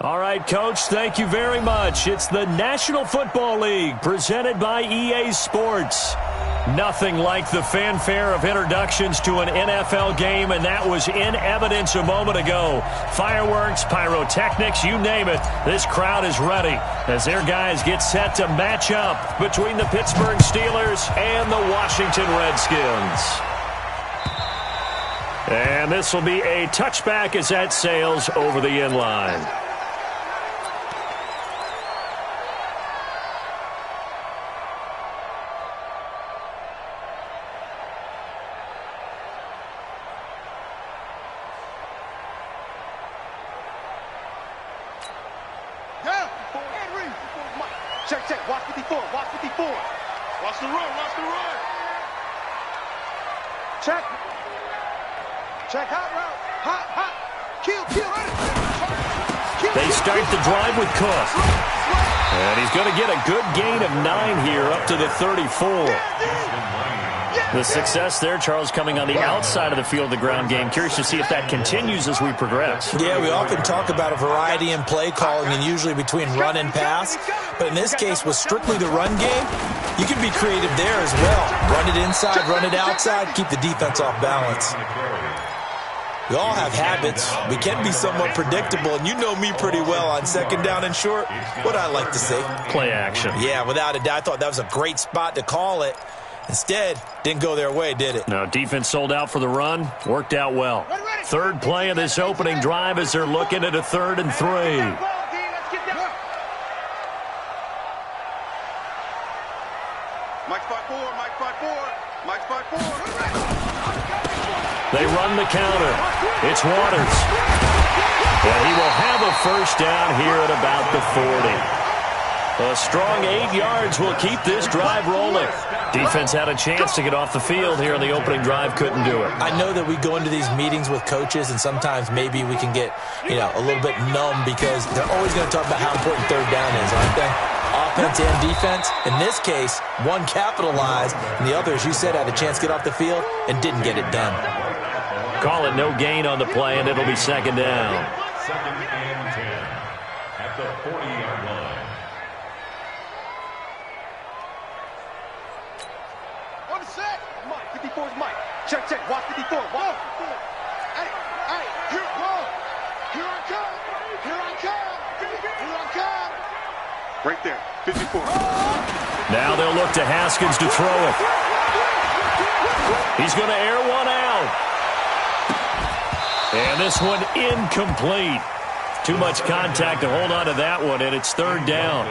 All right, Coach, thank you very much. It's the National Football League presented by EA Sports. Nothing like the fanfare of introductions to an NFL game, and that was in evidence a moment ago. Fireworks, pyrotechnics, you name it. This crowd is ready as their guys get set to match up between the Pittsburgh Steelers and the Washington Redskins. And this will be a touchback as that sails over the end line. Check. Watch 54. Watch 54. Watch the run. Check. Hot route. Hot. Kill. Ready. They start the drive with Cook. And he's going to get a good gain of 9 here up to the 34. The success there, Charles, coming on the outside of the field, the ground game. Curious to see if that continues as we progress. Yeah, we often talk about a variety in play calling and usually between run and pass. But in this case, with strictly the run game, you can be creative there as well. Run it inside, run it outside, keep the defense off balance. We all have habits. We can be somewhat predictable, and you know me pretty well on second down and short. What I like to say? Play action. Yeah, without a doubt. I thought that was a great spot to call it. Instead, didn't go their way, did it? No, defense sold out for the run. Worked out well. Third play of this opening drive as they're looking at a 3rd and 3. Mike's 5-4. They run the counter. It's Waters. And he will have a first down here at about the 40. A strong 8 yards will keep this drive rolling. Defense had a chance to get off the field here on the opening drive, couldn't do it. I know that we go into these meetings with coaches, and sometimes maybe we can get, a little bit numb because they're always going to talk about how important third down is, aren't they? Offense and defense. In this case, one capitalized, and the other, as you said, had a chance to get off the field and didn't get it done. Call it no gain on the play, and it'll be second down. Second and 10 at the 40-yard line. On the set. Mike. 54 is Mike. Check. Watch 54. Watch 54. Hey. Here I come. Right there. 54. Now they'll look to Haskins to throw it. He's going to air one out. And this one incomplete. Too much contact to hold on to that one, and it's 3rd down.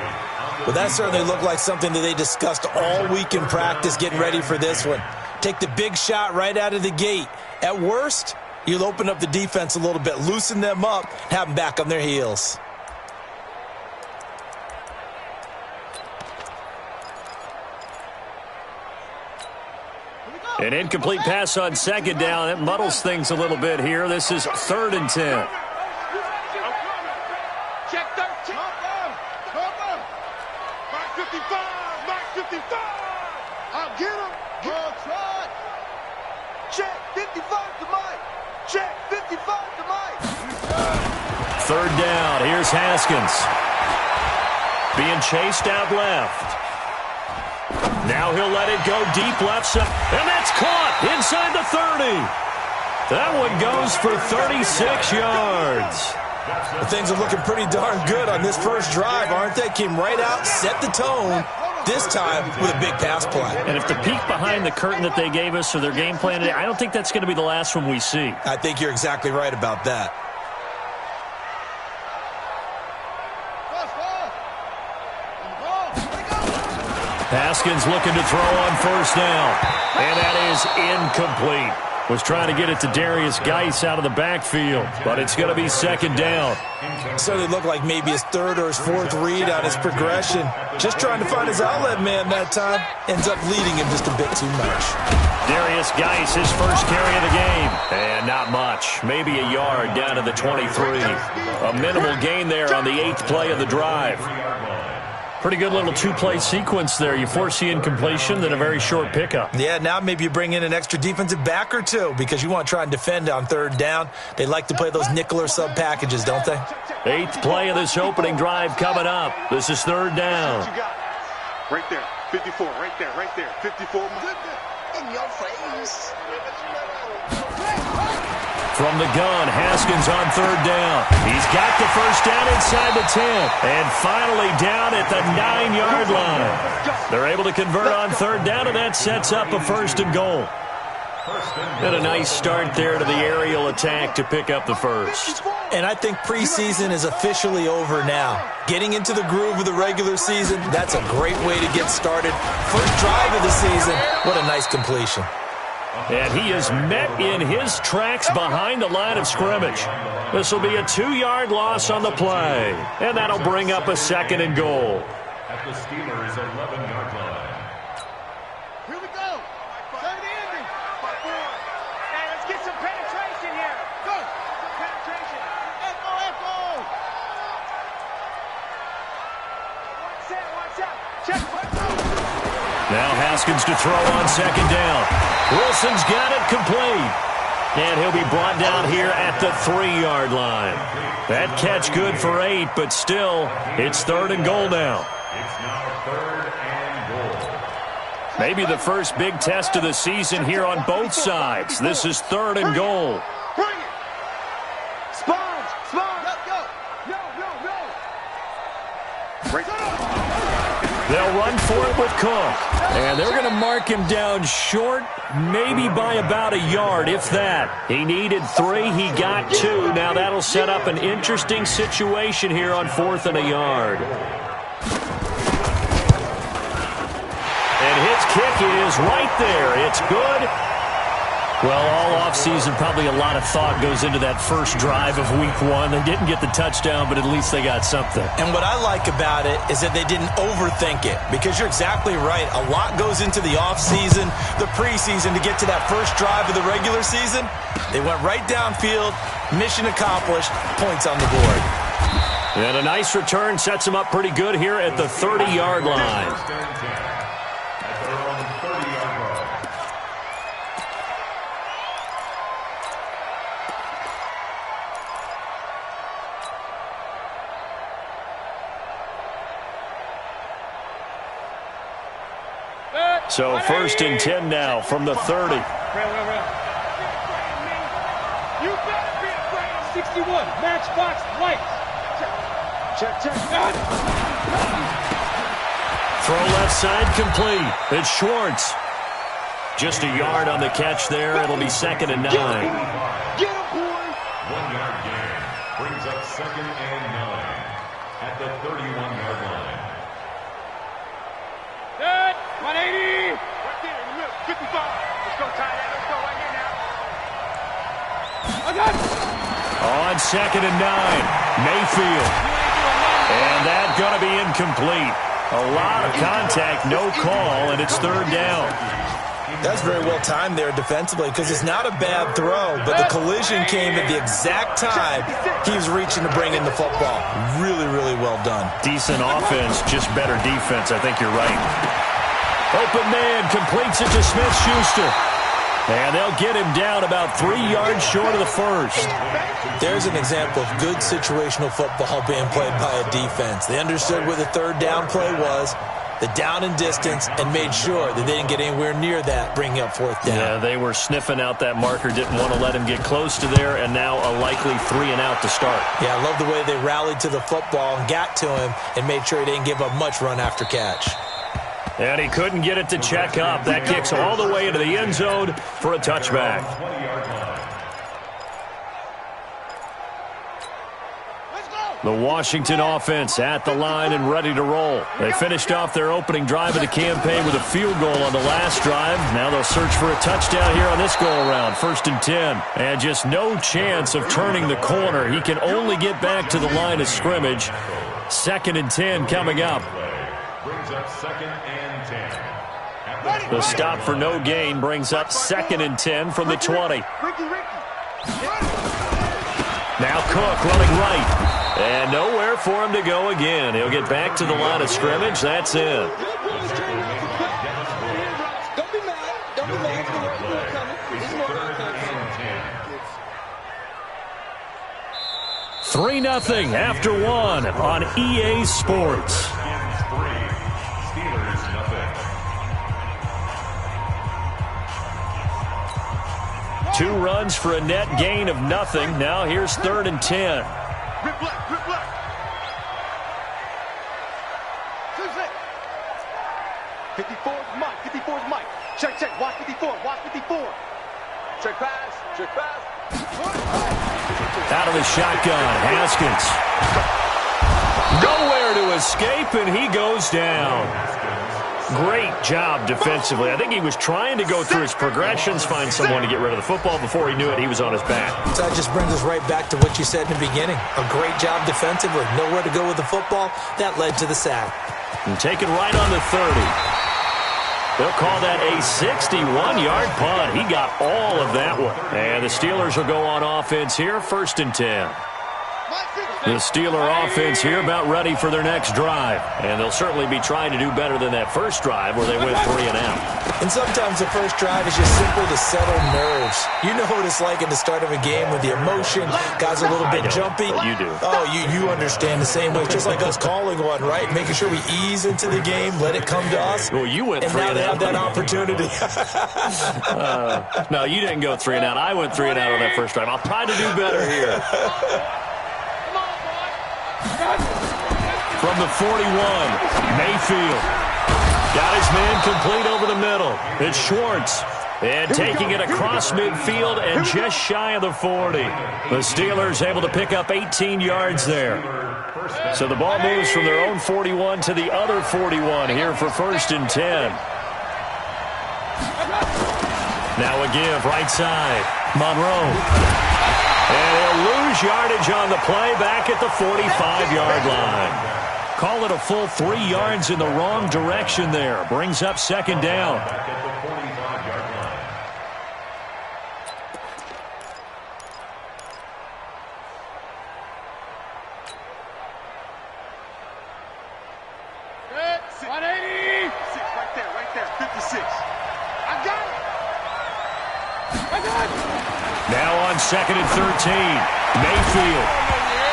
Well, that certainly looked like something that they discussed all week in practice getting ready for this one. Take the big shot right out of the gate. At worst, you'll open up the defense a little bit, loosen them up, have them back on their heels. An incomplete pass on second down. It muddles things a little bit here. This is 3rd and 10. Check 13. Mark 55. I'll get him. Good try. Check 55 to Mike. Check 55 to Mike. 3rd down. Here's Haskins. Being chased out left. Now he'll let it go deep left side. And that's caught inside the 30. That one goes for 36 yards. Well, things are looking pretty darn good on this first drive, aren't they? Came right out, set the tone, this time with a big pass play. And if the peek behind the curtain that they gave us or their game plan today, I don't think that's going to be the last one we see. I think you're exactly right about that. Haskins looking to throw on first down. And that is incomplete. Was trying to get it to Darius Geis out of the backfield, but it's going to be second down. So they look like maybe his 3rd or his 4th read on his progression. Just trying to find his outlet man that time. Ends up leading him just a bit too much. Darius Geis, his first carry of the game. And not much. Maybe a yard down to the 23. A minimal gain there on the 8th play of the drive. Pretty good little two-play sequence there. You force the incompletion, then a very short pickup. Yeah, now maybe you bring in an extra defensive back or two because you want to try and defend on third down. They like to play those nickel or sub packages, don't they? 8th play of this opening drive coming up. This is third down. Right there, 54, right there, 54. In your face. From the gun, Haskins on third down. He's got the first down inside the 10. And finally down at the 9-yard line. They're able to convert on third down, and that sets up a first and goal. And a nice start there to the aerial attack to pick up the first. And I think preseason is officially over now. Getting into the groove of the regular season, that's a great way to get started. First drive of the season, what a nice completion. And he is met in his tracks behind the line of scrimmage. This will be a 2-yard loss on the play. And that'll bring up a second and goal. At the Steelers' 11-yard line. Here we go. Turn it in. Hey, let's get some penetration here. Go. Some penetration. Echo. Watch out. Check. Now Haskins to throw on second down. Wilson's got it complete. And he'll be brought down here at the 3-yard line. That catch good for 8, but still, it's third and goal now. It's now third and goal. Maybe the first big test of the season here on both sides. This is third and goal. Bring it. Sponge. Go. No. Right. They'll run for it with Cook. And they're going to mark him down short, maybe by about a yard, if that. He needed 3, he got 2. Now that'll set up an interesting situation here on 4th and a yard. And his kick is right there. It's good. Well, all offseason, probably a lot of thought goes into that first drive of week 1. They didn't get the touchdown, but at least they got something. And what I like about it is that they didn't overthink it, because you're exactly right. A lot goes into the offseason, the preseason, to get to that first drive of the regular season. They went right downfield, mission accomplished, points on the board. And a nice return sets them up pretty good here at the 30-yard line. First and 10. At their own 30-yard line. So first and 10 now from the 30. You better be afraid of 61. Matchbox lights. Check. Throw left side complete. It's Schwartz. Just a yard on the catch there. It'll be second and 9. Get him, boy. 1-yard gain brings up second and 9 at the 31-yard line. Good. 180. Right there in the middle. 55. Let's go, Tyler. Let's go right here now. I got it. On second and 9, Mayfield. And that's going to be incomplete. A lot of contact, no call, and it's third down. That's very well timed there defensively, because it's not a bad throw, but the collision came at the exact time he was reaching to bring in the football. Really, really well done. Decent offense, just better defense. I think you're right. Open man completes it to Smith-Schuster. And they'll get him down about 3 yards short of the first. There's an example of good situational football being played by a defense. They understood where the third down play was, the down and distance, and made sure that they didn't get anywhere near that, bringing up fourth down. Yeah, they were sniffing out that marker, didn't want to let him get close to there, and now a likely 3 and out to start. Yeah, I love the way they rallied to the football and got to him and made sure he didn't give up much run after catch. And he couldn't get it to check up. That kicks all the way into the end zone for a touchback. 20-yard line. The Washington offense at the line and ready to roll. They finished off their opening drive of the campaign with a field goal on the last drive. Now they'll search for a touchdown here on this go-around. First and 10. And just no chance of turning the corner. He can only get back to the line of scrimmage. Second and 10 coming up. Brings up second and 10. The stop for no gain brings up second and 10 from the 20. Ricky. Now Cook running right. And nowhere for him to go again. He'll get back to the line of scrimmage. That's it. Don't be mad. Don't be mad. It's more coming. 3-0 after 1 on EA Sports. Two runs for a net gain of nothing. Now here's 3rd and 10. Rip left, rip left. 54 is Mike, 54 is Mike. Check, check, watch 54, watch 54. Check pass, check pass. Out of the shotgun, Haskins. Nowhere to escape, and he goes down. Great job defensively. I think he was trying to go through his progressions, find someone to get rid of the football. Before he knew it, he was on his back. So that just brings us right back to what you said in the beginning. A great job defensively. Nowhere to go with the football. That led to the sack. And taken right on the 30. They'll call that a 61-yard punt. He got all of that one. And the Steelers will go on offense here, 1st and 10. The Steeler offense here about ready for their next drive. And they'll certainly be trying to do better than that first drive where they went 3 and out. And sometimes the first drive is just simple to settle nerves. You know what it's like at the start of a game with the emotion. Guys are a little bit jumpy. You do. Oh, you understand the same way. It's just like us calling one, right? Making sure we ease into the game, let it come to us. Well, you went 3 and out. And now they have that opportunity. No, you didn't go 3 and out. I went 3 and out on that first drive. I'll try to do better here. From the 41, Mayfield. Got his man complete over the middle. It's Schwartz. And taking it across midfield and just shy of the 40. The Steelers able to pick up 18 yards there. So the ball moves from their own 41 to the other 41 here for 1st and 10. Now a give right side. Monroe. And he'll lose yardage on the play back at the 45-yard line. Call it a full 3 yards in the wrong direction there. Brings up 2nd down. Now on 2nd and 13, Mayfield.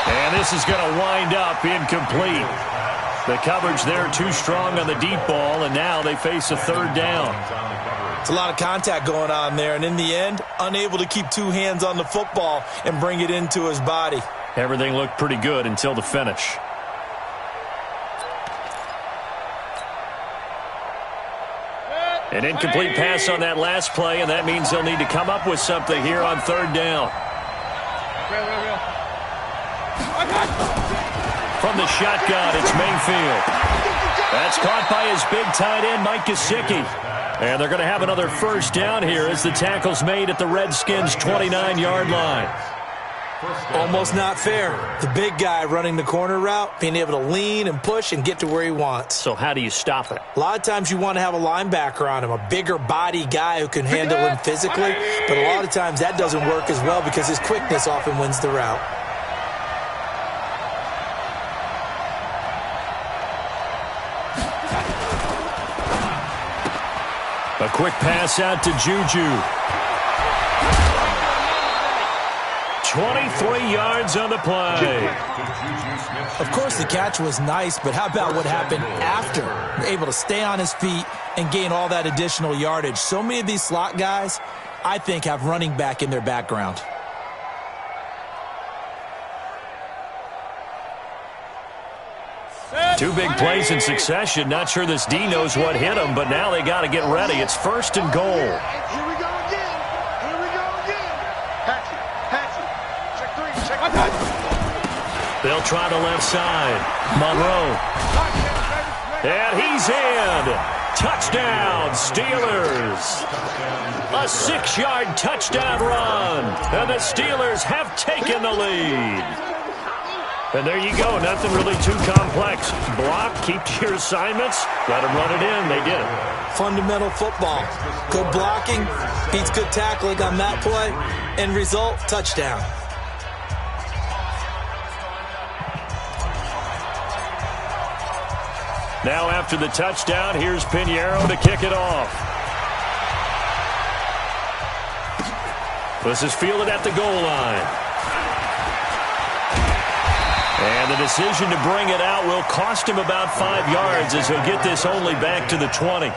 And this is going to wind up incomplete. The coverage there too strong on the deep ball, and now they face a 3rd down. It's a lot of contact going on there, and in the end, unable to keep 2 hands on the football and bring it into his body. Everything looked pretty good until the finish. An incomplete pass on that last play, and that means they'll need to come up with something here on 3rd down. From the shotgun, it's Mayfield. That's caught by his big tight end, Mike Gesicki. And they're going to have another 1st down here as the tackle's made at the Redskins' 29-yard line. Almost not fair. The big guy running the corner route, being able to lean and push and get to where he wants. So how do you stop it? A lot of times you want to have a linebacker on him, a bigger body guy who can handle him physically, but a lot of times that doesn't work as well because his quickness often wins the route. A quick pass out to Juju. 23 yards on the play. Of course, the catch was nice, but how about what happened after? Able to stay on his feet and gain all that additional yardage. So many of these slot guys, I think, have running back in their background. Two big plays in succession. Not sure this D knows what hit him, but now they got to get ready. It's 1st and goal. Here we go again. Here we go again. Patch it. Check 3, check 3. They'll try the left side. Monroe. And he's in. Touchdown, Steelers. A 6-yard touchdown run. And the Steelers have taken the lead. And there you go. Nothing really too complex. Block, keep to your assignments, let them run it in. They did it. Fundamental football. Good blocking, beats good tackling on that play. End result, touchdown. Now after the touchdown, here's Pinheiro to kick it off. This is fielded at the goal line. And the decision to bring it out will cost him about 5 yards as he'll get this only back to the 20.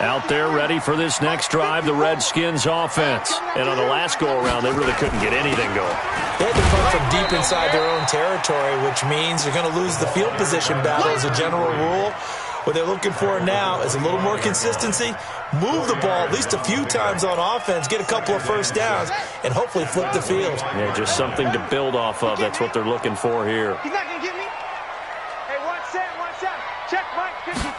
Out there ready for this next drive, the Redskins offense. And on the last go-around, they really couldn't get anything going. They had to come from deep inside their own territory, which means you're going to lose the field position battle as a general rule. What they're looking for now is a little more consistency, move the ball at least a few times on offense, get a couple of first downs, and hopefully flip the field. Yeah, just something to build off of. That's what they're looking for here. He's not going to get me. Hey, watch out. Check Mike 54.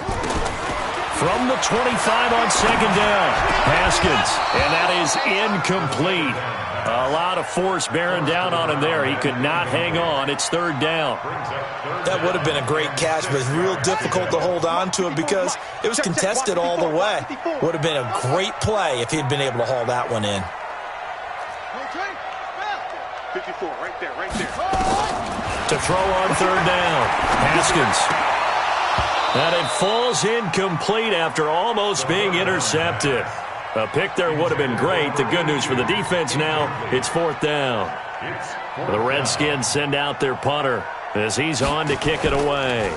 From the 25 on second down, Haskins, and that is incomplete. A lot of force bearing down on him there. He could not hang on. It's third down. That would have been a great catch, but it's real difficult to hold on to it because it was contested all the way. Would have been a great play if he'd been able to haul that one in. 54, right there. To throw on third down, Haskins. And it falls incomplete after almost being intercepted. A pick there would have been great. The good news for the defense now, it's fourth down. The Redskins send out their punter as he's on to kick it away.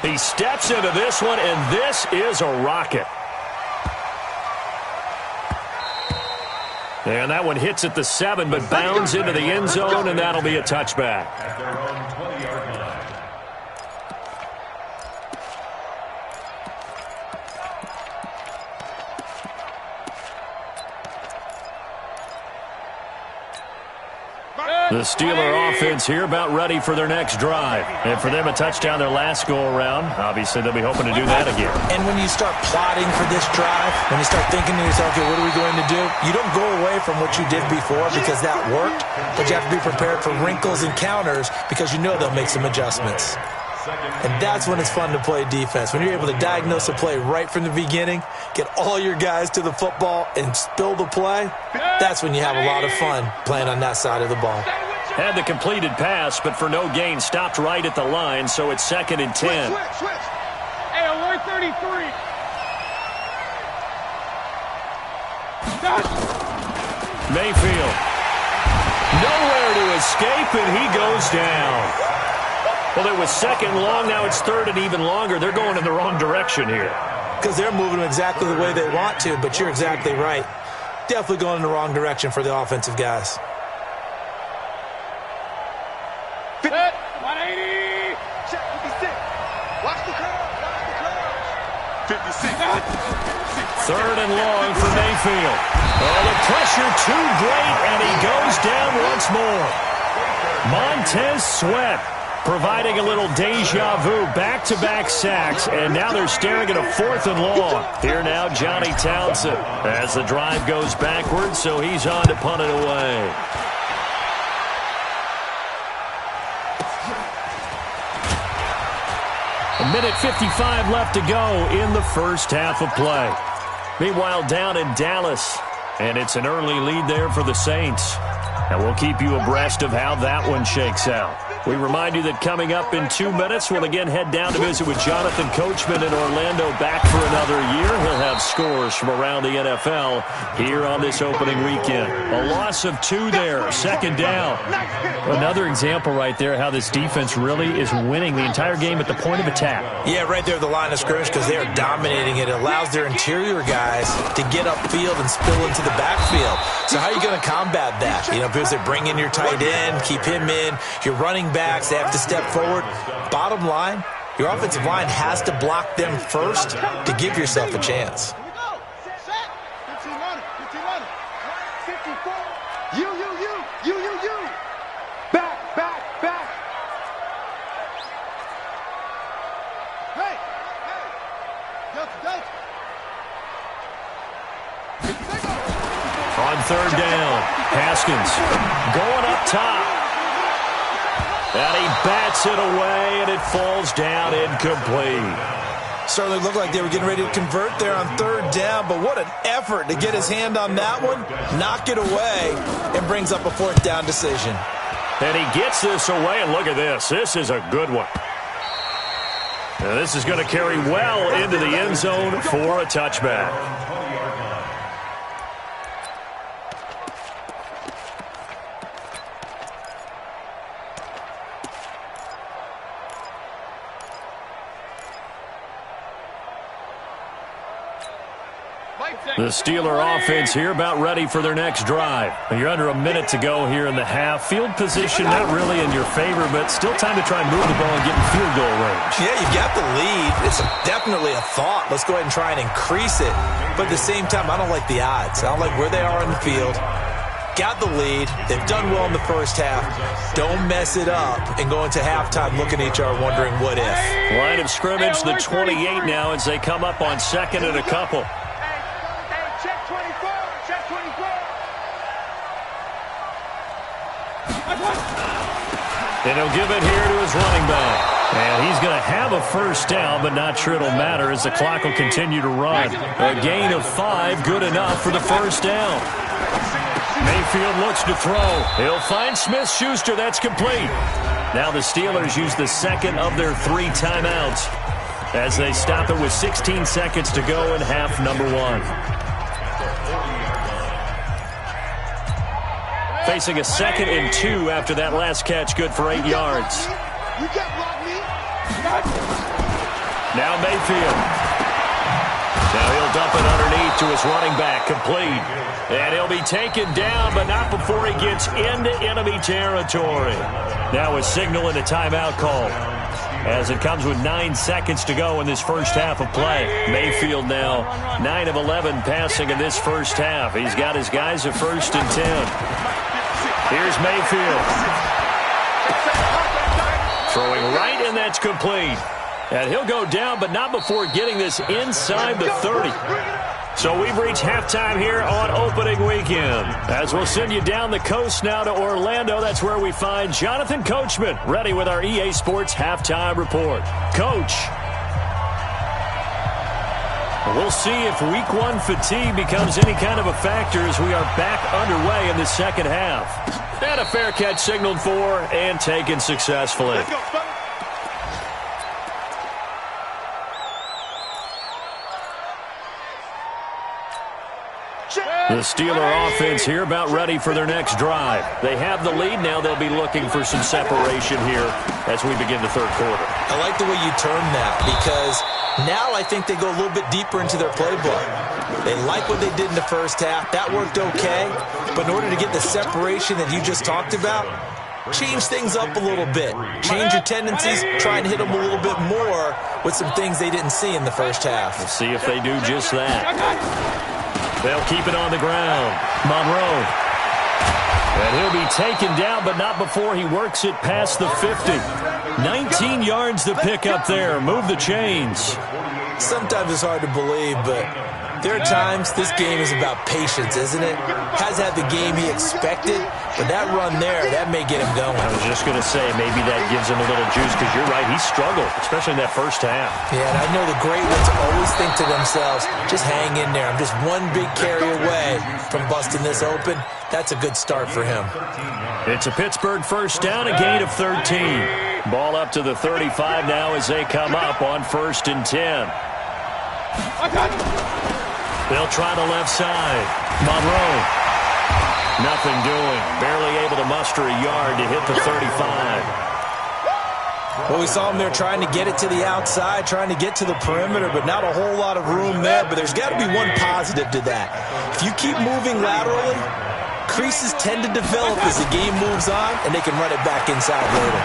He steps into this one, and this is a rocket. And that one hits at the 7, but bounds into the end zone, and that'll be a touchback. The Steeler offense here about ready for their next drive. And for them, a touchdown their last go-around. Obviously, they'll be hoping to do that again. And when you start plotting for this drive, when you start thinking to yourself, okay, what are we going to do? You don't go away from what you did before because that worked, but you have to be prepared for wrinkles and counters because you know they'll make some adjustments. And that's when it's fun to play defense. When you're able to diagnose a play right from the beginning, get all your guys to the football and spill the play, that's when you have a lot of fun playing on that side of the ball. Had the completed pass, but for no gain, stopped right at the line, so it's 2nd and 10. Switch. Hey, alert 33. Mayfield. Nowhere to escape, and he goes down. Well, it was 2nd long. Now it's 3rd and even longer. They're going in the wrong direction here. Because they're moving exactly the way they want to, but you're exactly right. Definitely going in the wrong direction for the offensive guys. 180. Check 56. Watch the curve. 56. 3rd and long for Mayfield. Oh, the pressure too great, and he goes down once more. Montez Sweat providing a little deja vu, back-to-back sacks, and now they're staring at a 4th and long. Here now, Johnny Townsend, as the drive goes backwards, so he's on to punt it away. A minute 55 left to go in the first half of play. Meanwhile, down in Dallas, and it's an early lead there for the Saints. And we'll keep you abreast of how that one shakes out. We remind you that coming up in 2 minutes, we'll again head down to visit with Jonathan Coachman in Orlando, back for another year. He'll have scores from around the NFL here on this opening weekend. A loss of 2 there, 2nd down. Another example right there how this defense really is winning the entire game at the point of attack. Yeah, right there at the line of scrimmage because they are dominating it. It allows their interior guys to get upfield and spill into the backfield. So how are you going to combat that? You know, because they bring in your tight end, keep him in, your running backs, they have to step forward. Bottom line, your offensive line has to block them first to give yourself a chance. Back. Hey. Delta. On 3rd down, Haskins going up top. And he bats it away, and it falls down incomplete. Certainly looked like they were getting ready to convert there on 3rd down, but what an effort to get his hand on that one, knock it away, and brings up a 4th down decision. And he gets this away, and look at this. This is a good one. Now this is going to carry well into the end zone for a touchback. The Steeler offense here about ready for their next drive. You're under a minute to go here in the half. Field position not really in your favor, but still time to try and move the ball and get in field goal range. Yeah, you've got the lead. It's definitely a thought. Let's go ahead and try and increase it. But at the same time, I don't like the odds. I don't like where they are in the field. Got the lead. They've done well in the first half. Don't mess it up and go into halftime looking at each other wondering what if. Line of scrimmage, the 28 now as they come up on second and a couple. And he'll give it here to his running back. And he's going to have a first down, but not sure it'll matter as the clock will continue to run. A gain of 5, good enough for the first down. Mayfield looks to throw. He'll find Smith-Schuster. That's complete. Now the Steelers use the second of their 3 timeouts as they stop it with 16 seconds to go in half number 1. Facing a 2nd and 2 after that last catch, good for 8 yards. Now Mayfield. Now he'll dump it underneath to his running back, complete. And he'll be taken down, but not before he gets into enemy territory. Now a signal and a timeout call as it comes with 9 seconds to go in this first half of play. Mayfield now 9 of 11 passing in this first half. He's got his guys at 1st and 10. Here's Mayfield. Throwing right, and that's complete. And he'll go down, but not before getting this inside the 30. So we've reached halftime here on opening weekend. As we'll send you down the coast now to Orlando, that's where we find Jonathan Coachman, ready with our EA Sports halftime report. Coach. We'll see if week 1 fatigue becomes any kind of a factor as we are back underway in the second half. And a fair catch signaled for and taken successfully. Let's go, fellas. The Steeler offense here about ready for their next drive. They have the lead. Now they'll be looking for some separation here as we begin the third quarter. I like the way you term that because now I think they go a little bit deeper into their playbook. They like what they did in the first half. That worked okay. But in order to get the separation that you just talked about, change things up a little bit. Change your tendencies. Try and hit them a little bit more with some things they didn't see in the first half. We'll see if they do just that. They'll keep it on the ground. Monroe. And he'll be taken down, but not before he works it past the 50. 19 yards to pick up there. Move the chains. Sometimes it's hard to believe, but there are times this game is about patience, isn't it? Has had the game he expected, but that run there, that may get him going. I was just going to say, maybe that gives him a little juice, because you're right, he struggled, especially in that first half. Yeah, and I know the great ones always think to themselves, just hang in there. I'm just one big carry away from busting this open. That's a good start for him. It's a Pittsburgh first down, a gain of 13. Ball up to the 35 now as they come up on 1st and 10. They'll try the left side. Monroe. Nothing doing. Barely able to muster a yard to hit the 35. Well, we saw him there trying to get it to the outside, trying to get to the perimeter, but not a whole lot of room there. But there's got to be one positive to that. If you keep moving laterally, creases tend to develop as the game moves on, and they can run it back inside later.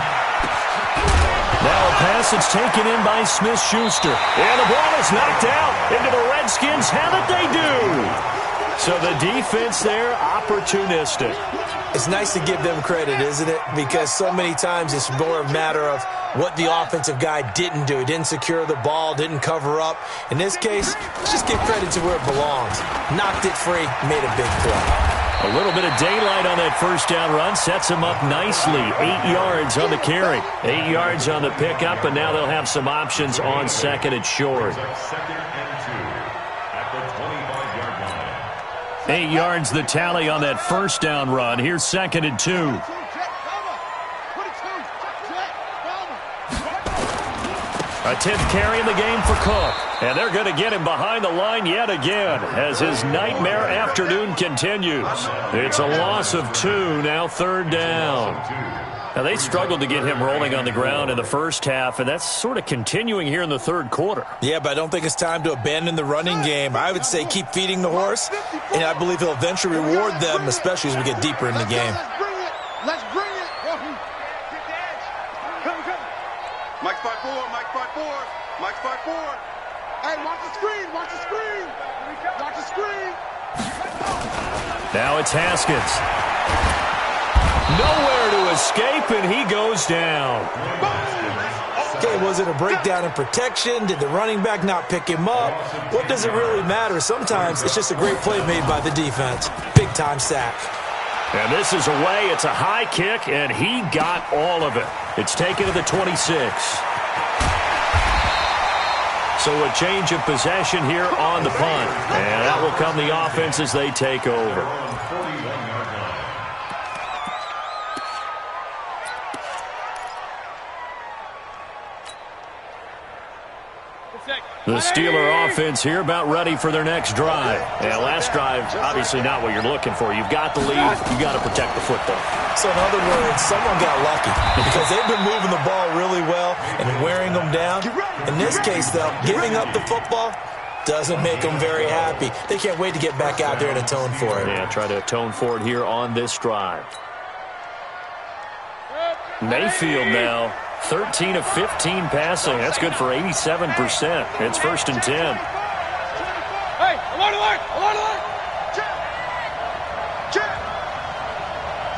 Now a pass that's taken in by Smith-Schuster. And the ball is knocked out into the Redskins. Have it they do. So the defense there, opportunistic. It's nice to give them credit, isn't it? Because so many times it's more a matter of what the offensive guy didn't do. He didn't secure the ball, didn't cover up. In this case, let's just give credit to where it belongs. Knocked it free, made a big play. A little bit of daylight on that first down run sets him up nicely. 8 yards on the carry. 8 yards on the pickup, and now they'll have some options on 2nd and short. 8 yards the tally on that first down run. Here's 2nd and 2. A 10th carry in the game for Cook. And they're going to get him behind the line yet again as his nightmare afternoon continues. It's a loss of 2, now 3rd down. Now, they struggled to get him rolling on the ground in the first half, and that's sort of continuing here in the 3rd quarter. Yeah, but I don't think it's time to abandon the running game. I would say keep feeding the horse, and I believe he'll eventually reward them, especially as we get deeper in the game. Let's bring it. Mike 5-4, Mike 5-4, Mike 5-4. Hey, watch the screen, watch the screen. Watch the screen. Now it's Haskins. Nowhere to escape, and he goes down. Okay, was it a breakdown in protection? Did the running back not pick him up? What does it really matter? Sometimes it's just a great play made by the defense. Big-time sack. And this is away. It's a high kick, and he got all of it. It's taken to the 26. So a change of possession here on the punt. And that will come the offense as they take over. The Steeler offense here about ready for their next drive. And last drive, obviously not what you're looking for. You've got the lead. You've got to protect the football. So in other words, someone got lucky because they've been moving the ball really well and wearing them down. In this case, though, giving up the football doesn't make them very happy. They can't wait to get back out there and atone for it. Yeah, try to atone for it here on this drive. Mayfield now. 13 of 15 passing. That's good for 87%. It's 1st and 10. Hey, alert, alert, alert, alert. Check. Check.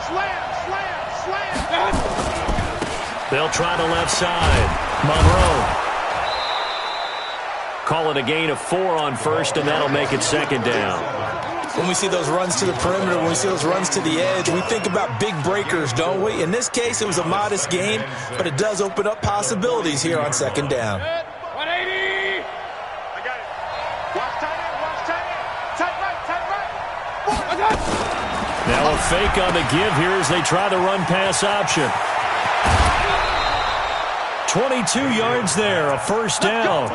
Slam, slam, slam. They'll try the left side. Monroe. Call it a gain of 4 on 1st, and that'll make it 2nd down. When we see those runs to the perimeter, when we see those runs to the edge, we think about big breakers, don't we? In this case, it was a modest gain, but it does open up possibilities here on 2nd down. 180. I got it. Watch tight end, watch tight end. Tight right, tight right. Now a fake on the give here as they try the run-pass option. 22 yards there, a 1st down.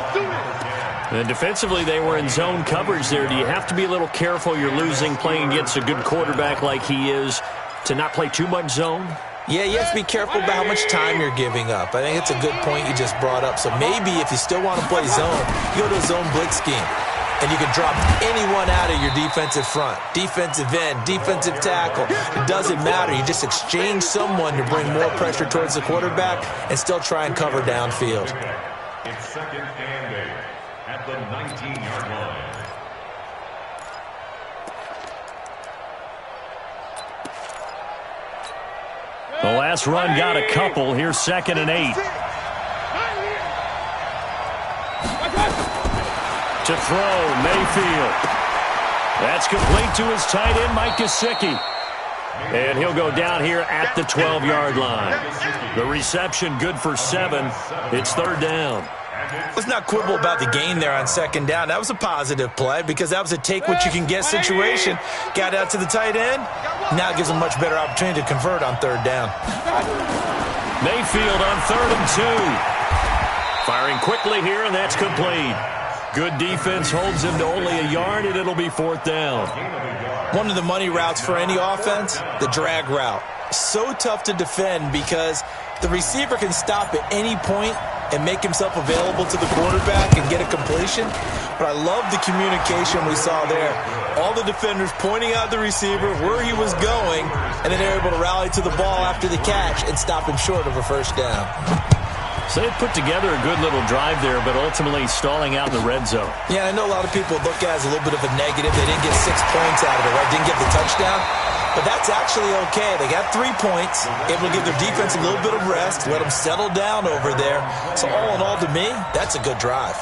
And defensively, they were in zone coverage there. Do you have to be a little careful? You're losing playing against a good quarterback like he is to not play too much zone? Yeah, you have to be careful about how much time you're giving up. I think it's a good point you just brought up. So maybe if you still want to play zone, you go to a zone blitz scheme. And you can drop anyone out of your defensive front, defensive end, defensive tackle. It doesn't matter. You just exchange someone to bring more pressure towards the quarterback and still try and cover downfield. It's 2nd and 8 at the 19-yard line. The last run got a couple. Here's 2nd and 8. To throw, Mayfield. That's complete to his tight end, Mike Gesicki. And he'll go down here at the 12-yard line. The reception good for 7. It's 3rd down. Let's not quibble about the gain there on 2nd down. That was a positive play because that was a take-what-you-can-get situation. Got out to the tight end. Now it gives them a much better opportunity to convert on 3rd down. Mayfield on 3rd and 2. Firing quickly here, and that's complete. Good defense holds him to only a yard, and it'll be 4th down. One of the money routes for any offense, the drag route. So tough to defend because the receiver can stop at any point and make himself available to the quarterback and get a completion. But I love the communication we saw there. All the defenders pointing out the receiver, where he was going, and then they're able to rally to the ball after the catch and stop him short of a 1st down. So they put together a good little drive there, but ultimately stalling out in the red zone. Yeah, I know a lot of people look at it as a little bit of a negative. They didn't get 6 points out of it, right? Didn't get the touchdown. But that's actually okay. They got 3 points, able to give their defense a little bit of rest, let them settle down over there. So all in all, to me, that's a good drive.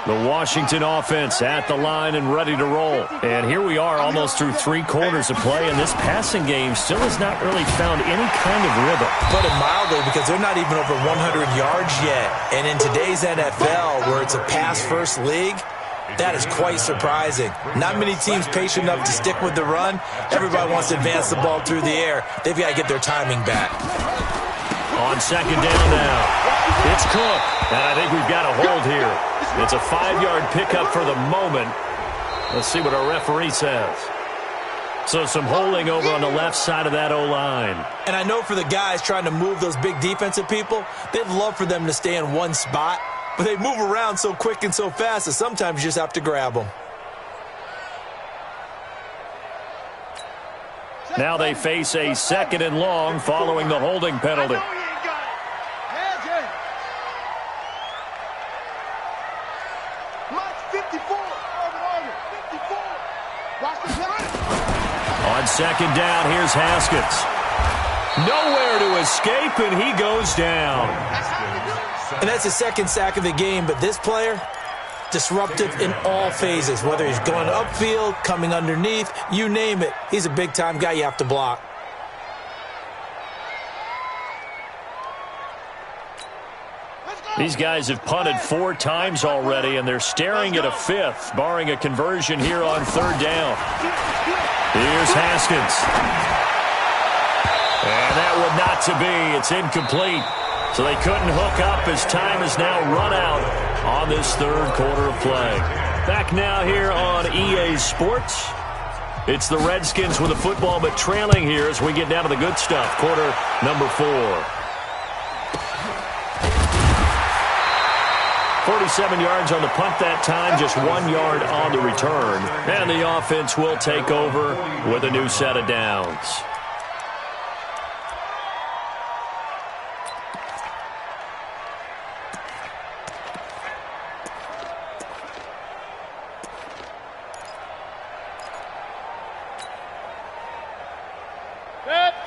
The Washington offense at the line and ready to roll. And here we are almost through 3 quarters of play, and this passing game still has not really found any kind of rhythm. Put it mildly, because they're not even over 100 yards yet. And in today's NFL, where it's a pass-first league, that is quite surprising. Not many teams patient enough to stick with the run. Everybody wants to advance the ball through the air. They've got to get their timing back. On On second down now. It's Cook. And I think we've got a hold here. It's a 5-yard pickup for the moment. Let's see what our referee says. So some holding over on the left side of that O-line. And I know for the guys trying to move those big defensive people, they'd love for them to stay in one spot. But they move around so quick and so fast that sometimes you just have to grab them. Now they face a 2nd and long following the holding penalty. On second down, here's Haskins. Nowhere to escape, and he goes down. And that's the second sack of the game, but this player, disruptive in all phases, whether he's going upfield, coming underneath, you name it. He's a big-time guy you have to block. These guys have punted 4 times already, and they're staring at a 5th, barring a conversion here on 3rd down. Here's Haskins. And that would not to be. It's incomplete. So they couldn't hook up as time is now run out on this 3rd quarter of play. Back now here on EA Sports. It's the Redskins with the football, but trailing here as we get down to the good stuff. Quarter number 4. 47 yards on the punt that time, just 1 yard on the return. And the offense will take over with a new set of downs.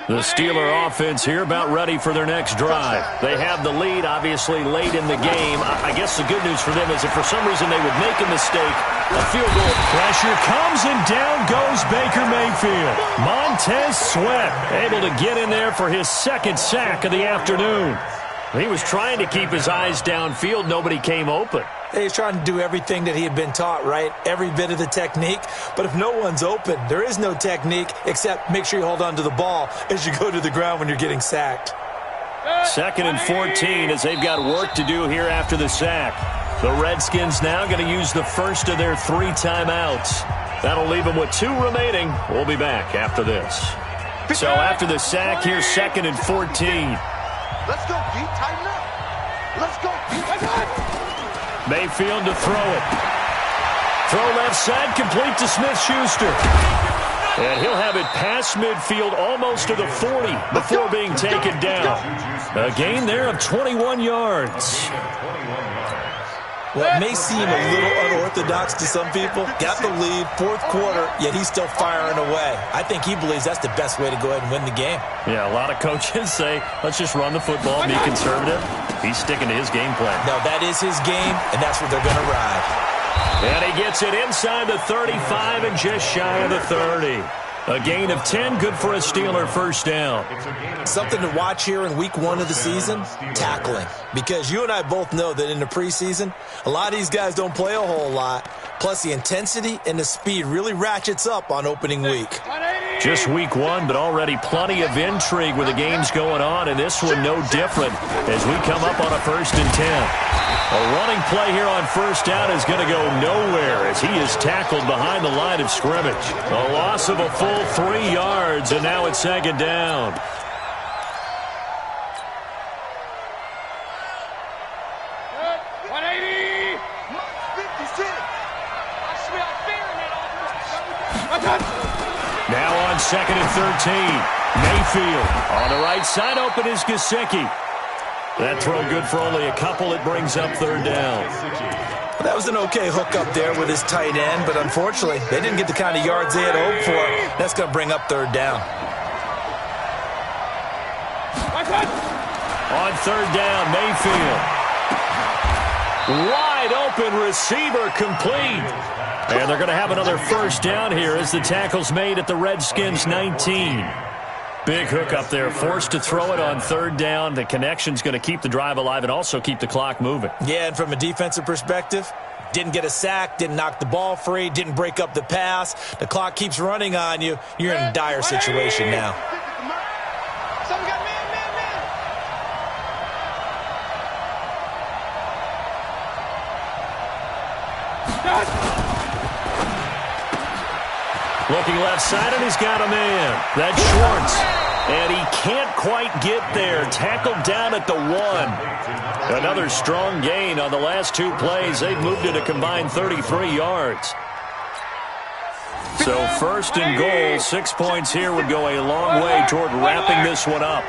The Steeler offense here about ready for their next drive. They have the lead, obviously, late in the game. I guess the good news for them is if for some reason they would make a mistake, a field goal. Pressure comes and down goes Baker Mayfield. Montez Sweat able to get in there for his 2nd sack of the afternoon. He was trying to keep his eyes downfield. Nobody came open. He's trying to do everything that he had been taught, right? Every bit of the technique. But if no one's open, there is no technique except make sure you hold on to the ball as you go to the ground when you're getting sacked. 2nd and 14 as they've got work to do here after the sack. The Redskins now going to use the first of their 3 timeouts. That'll leave them with 2 remaining. We'll be back after this. So after the sack, here's 2nd and 14. Let's go, deep, tighten up. Let's go, deep. Mayfield to throw it. Throw left side, complete to Smith-Schuster. And he'll have it past midfield almost to the 40 before being taken down. A gain there of 21 yards. Well, it may seem a little unorthodox to some people. Got the lead, 4th quarter, yet he's still firing away. I think he believes that's the best way to go ahead and win the game. Yeah, a lot of coaches say, let's just run the football and be conservative. He's sticking to his game plan. No, that is his game, and that's what they're going to ride. And he gets it inside the 35 and just shy of the 30. A gain of 10, good for a Steeler 1st down. Something to watch here in week 1 of the season, tackling. Because you and I both know that in the preseason, a lot of these guys don't play a whole lot. Plus, the intensity and the speed really ratchets up on opening week. Just week 1, but already plenty of intrigue with the games going on, and this one no different as we come up on a 1st and 10. A running play here on 1st down is going to go nowhere as he is tackled behind the line of scrimmage. A loss of a full 3 yards, and now it's 2nd down. Now on 2nd and 13. Mayfield on the right side, open is Gesicki. That throw good for only a couple. It brings up 3rd down. That was an okay hookup there with his tight end, but unfortunately, they didn't get the kind of yards they had hoped for. That's going to bring up 3rd down. On 3rd down, Mayfield. Wide open receiver complete. And they're going to have another 1st down here as the tackle's made at the Redskins 19. Big hook up there, forced to throw it on 3rd down. The connection's going to keep the drive alive and also keep the clock moving. Yeah, and from a defensive perspective, didn't get a sack, didn't knock the ball free, didn't break up the pass. The clock keeps running on you. You're in a dire situation now. Looking left side, and he's got a man. That's Schwartz. And he can't quite get there. Tackled down at the 1. Another strong gain on the last 2 plays. They've moved it a combined 33 yards. So first and goal, 6 points here would go a long way toward wrapping this one up.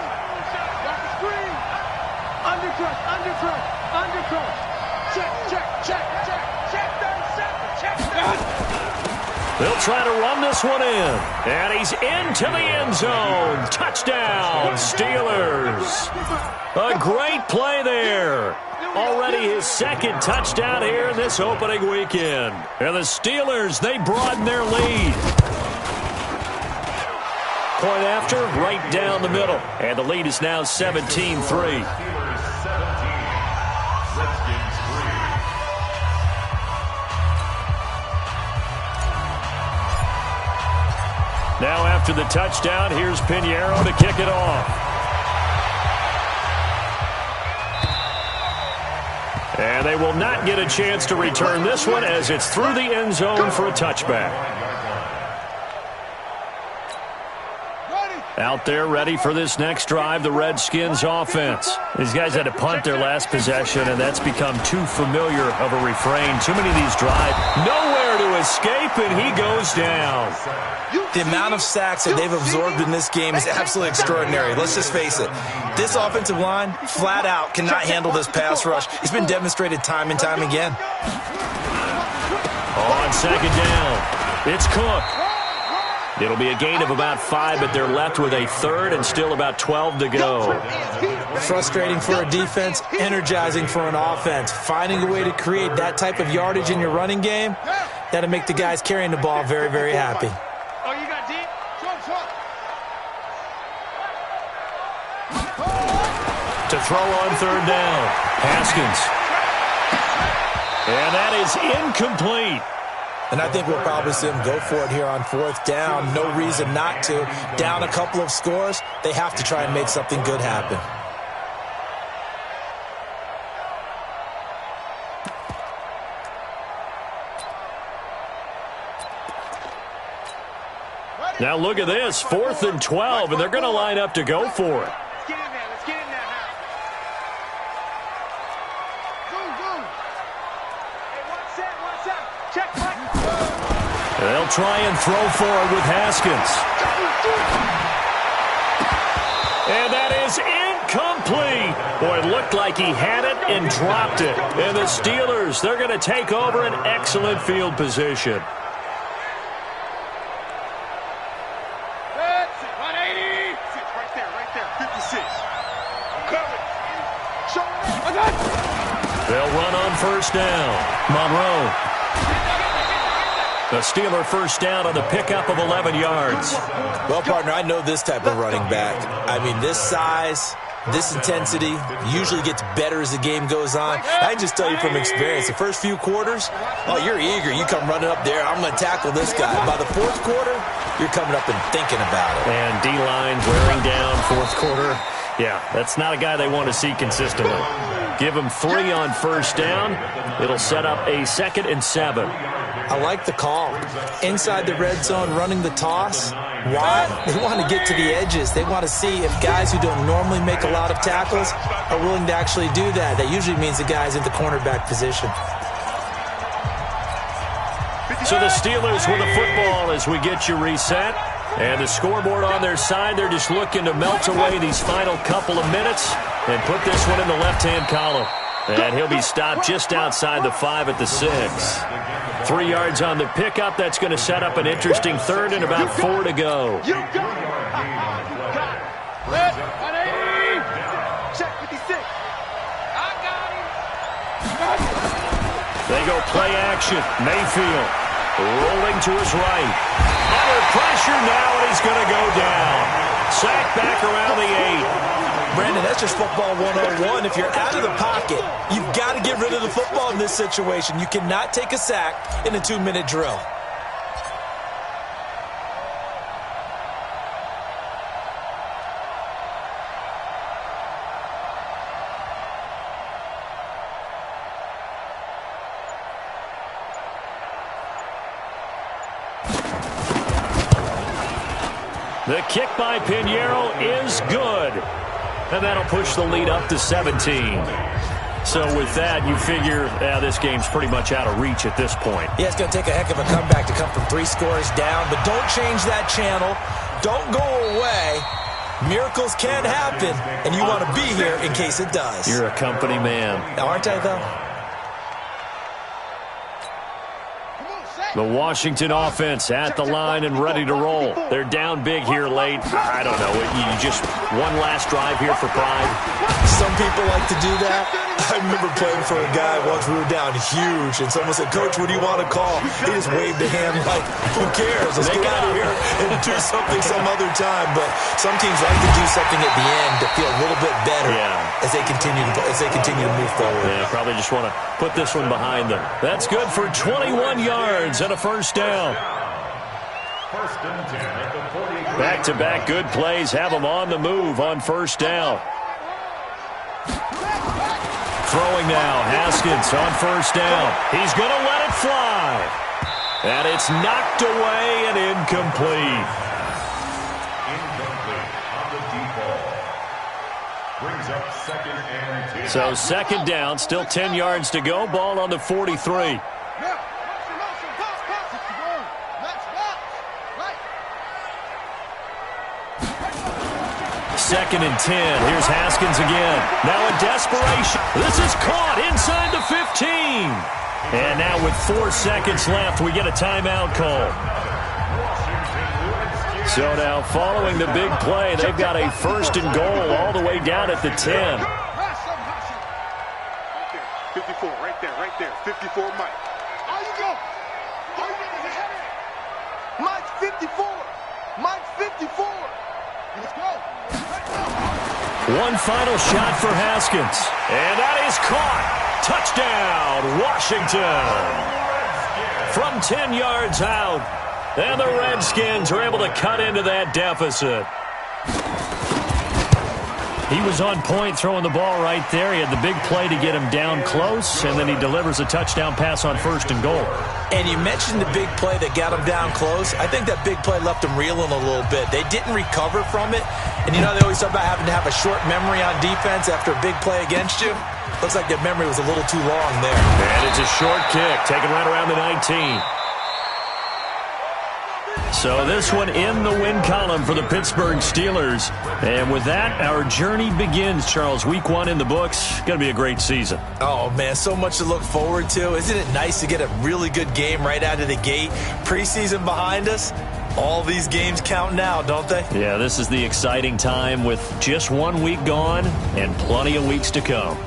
They'll try to run this one in. And he's into the end zone. Touchdown, Steelers. A great play there. Already his second touchdown here in this opening weekend. And the Steelers, they broaden their lead. Point after, right down the middle. And the lead is now 17-3. Now after the touchdown, here's Pinheiro to kick it off. And they will not get a chance to return this one as it's through the end zone for a touchback. Out there ready for this next drive, the Redskins offense. These guys had to punt their last possession, and that's become too familiar of a refrain. Too many of these drive, nowhere to escape, and he goes down. The amount of sacks that they've absorbed in this game is absolutely extraordinary. Let's just face it. This offensive line, flat out, cannot handle this pass rush. It's been demonstrated time and time again. On second down, it's Cook. It'll be a gain of about 5, but they're left with a third and still about 12 to go. Frustrating for a defense, energizing for an offense. Finding a way to create that type of yardage in your running game, that'll make the guys carrying the ball very, very happy. Oh, you got deep? To throw on third down, Haskins. And that is incomplete. And I think we'll probably see them go for it here on fourth down. No reason not to. Down a couple of scores, they have to try and make something good happen. Now look at this, 4th and 12, and they're going to line up to go for it. Let's get in there. Let's get in there. Go. Hey, one set. Check, Mike. They'll try and throw forward with Haskins. And that is incomplete. Boy, it looked like he had it and dropped it. And the Steelers, they're going to take over an excellent field position. That's it. 180. Right there. 56. I'm covered. They'll run on first down. Monroe. The Steeler first down on the pickup of 11 yards. Well, partner, I know this type of running back. I mean, this size, this intensity usually gets better as the game goes on. I can just tell you from experience, the first few quarters, oh, you're eager. You come running up there, I'm going to tackle this guy. By the fourth quarter, you're coming up and thinking about it. And D-line wearing down fourth quarter. Yeah, that's not a guy they want to see consistently. Give him 3 on first down. It'll set up a 2nd and 7. I like the call. Inside the red zone, running the toss. Why? They want to get to the edges. They want to see if guys who don't normally make a lot of tackles are willing to actually do that. That usually means the guy's in the cornerback position. So the Steelers with the football as we get you reset. And the scoreboard on their side, they're just looking to melt away these final couple of minutes and put this one in the left-hand column. And he'll be stopped just outside the 5 at the 6. 3 yards on the pickup. That's going to set up an interesting third and about 4 to go. You got it. 180. Check 56. I got him. They go play action. Mayfield rolling to his right. Under pressure now, and he's going to go down. Sacked back around the 8. Brandon, that's just football 101. If you're out of the pocket, you've got to get rid of the football in this situation. You cannot take a sack in a 2-minute drill. The kick by Pinheiro is good. And that'll push the lead up to 17. So with that, you figure this game's pretty much out of reach at this point. Yeah, it's going to take a heck of a comeback to come from 3 scores down, but don't change that channel. Don't go away. Miracles can happen, and you want to be here in case it does. You're a company man. Aren't I, though? The Washington offense at the line and ready to roll. They're down big here late. I don't know. You just one last drive here for pride. Some people like to do that. I remember playing for a guy once. We were down huge, and someone said, "Coach, what do you want to call?" He just waved a hand like, "Who cares? Let's get out of here and do something some other time." But some teams like to do something at the end to feel a little bit better as they continue to move forward. Yeah, probably just want to put this one behind them. That's good for 21 yards and a first down. First and 10 at the 40. Back-to-back good plays have them on the move on first down. Throwing now, Haskins on first down. He's going to let it fly. And it's knocked away and incomplete. Incomplete on the deep ball. Brings up second and 10. So second down, still 10 yards to go. Ball on the 43. Second and 10. Here's Haskins again. Now in desperation. This is caught inside the 15. And now with 4 seconds left, we get a timeout call. So now following the big play, they've got a first and goal all the way down at the 10. 54, right there. 54, Mike. All you go. Mike's 54. Mike's 54. Let's go. One final shot for Haskins. And that is caught. Touchdown, Washington. From 10 yards out. And the Redskins are able to cut into that deficit. He was on point throwing the ball right there. He had the big play to get him down close, and then he delivers a touchdown pass on first and goal. And you mentioned the big play that got him down close. I think that big play left him reeling a little bit. They didn't recover from it. And, they always talk about having to have a short memory on defense after a big play against you. Looks like their memory was a little too long there. And it's a short kick, taken right around the 19. So this one in the win column for the Pittsburgh Steelers. And with that, our journey begins, Charles. Week 1 in the books. Going to be a great season. Oh, man, so much to look forward to. Isn't it nice to get a really good game right out of the gate? Preseason behind us. All these games count now, don't they? Yeah, this is the exciting time with just 1 week gone and plenty of weeks to come.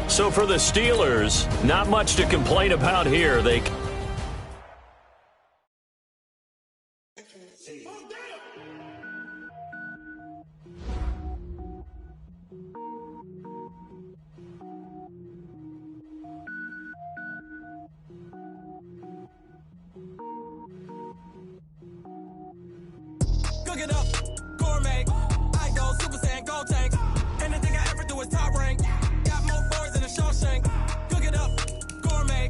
So for the Steelers, not much to complain about here. They Cook it up, gourmet. I go Super Saiyan, gold tank. Anything I ever do is top rank. Got more boards than a Shawshank. Cook it up, gourmet.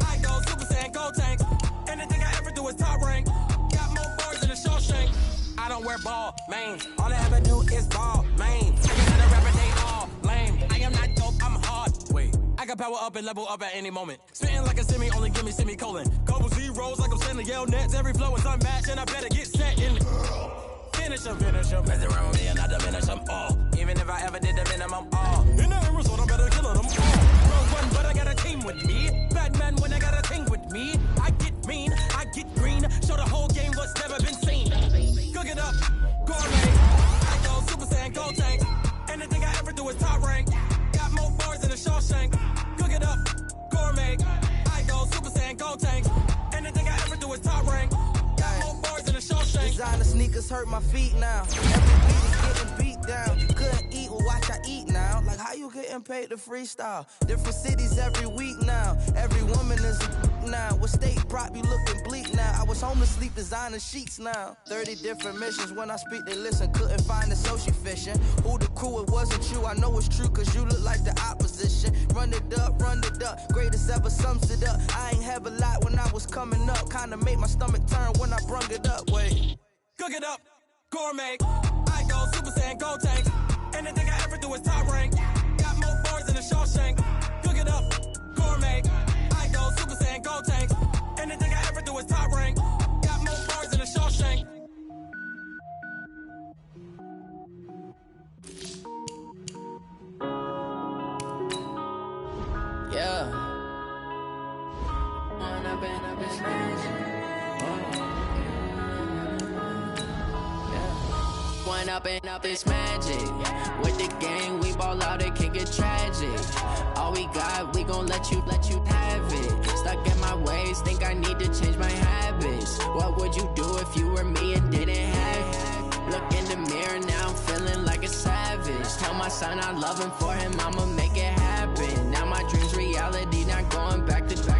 I go Super Saiyan, gold tank. Anything I ever do is top rank. Got more boards than a Shawshank. I don't wear ball, man. All I ever do is ball, man. I can a rapper, they all lame. I am not dope, I'm hard. Wait, I got power up and level up at any moment. Spitting like a semi, only give me semicolon. Couple zeros like I'm sending yell nets. Every flow is unmatched, and I better get set in. Finish him. Mess around with me and I diminish them all. Even if I ever did the minimum, all. In the air, so I'm better killing them all. Rogue one, but I got a team with me. Batman when I got a team with me. I get mean, I get green. Show the whole game what's never been seen. Cook it up, gourmet. I go Super Saiyan, gold tank. Anything I ever do is top rank. Got more bars than a Shawshank. Cook it up, gourmet. I go Super Saiyan, gold tank. Anything I ever do is top rank. Designer sneakers hurt my feet now. Every beat is getting beat down. You couldn't eat, well watch I eat now. Like how you getting paid to freestyle? Different cities every week now. Every woman is a now. What state prop you looking bleak now? I was home to sleep designer sheets now. 30 different missions. When I speak they listen. Couldn't find the social fishing. Who the crew, it wasn't you. I know it's true cause you look like the opposition. Run it up. Greatest ever sums it up. I ain't have a lot when I was coming up. Kinda made my stomach turn when I brung it up. Wait. cook it up, gourmet. I go Super Saiyan, gold tank. Anything I ever do is top rank. Got more bars than a Shawshank. Cook it up, gourmet. I go Super Saiyan, gold tank. Anything I ever do is top rank. Got more bars than a Shawshank. Yeah. One up and up is magic. With the gang, we ball out, it can get tragic. All we got, we gon' let you have it. Stuck in my ways, think I need to change my habits. What would you do if you were me and didn't have it? Look in the mirror, now I'm feeling like a savage. Tell my son I love him, for him I'ma make it happen. Now my dream's reality, not going back to.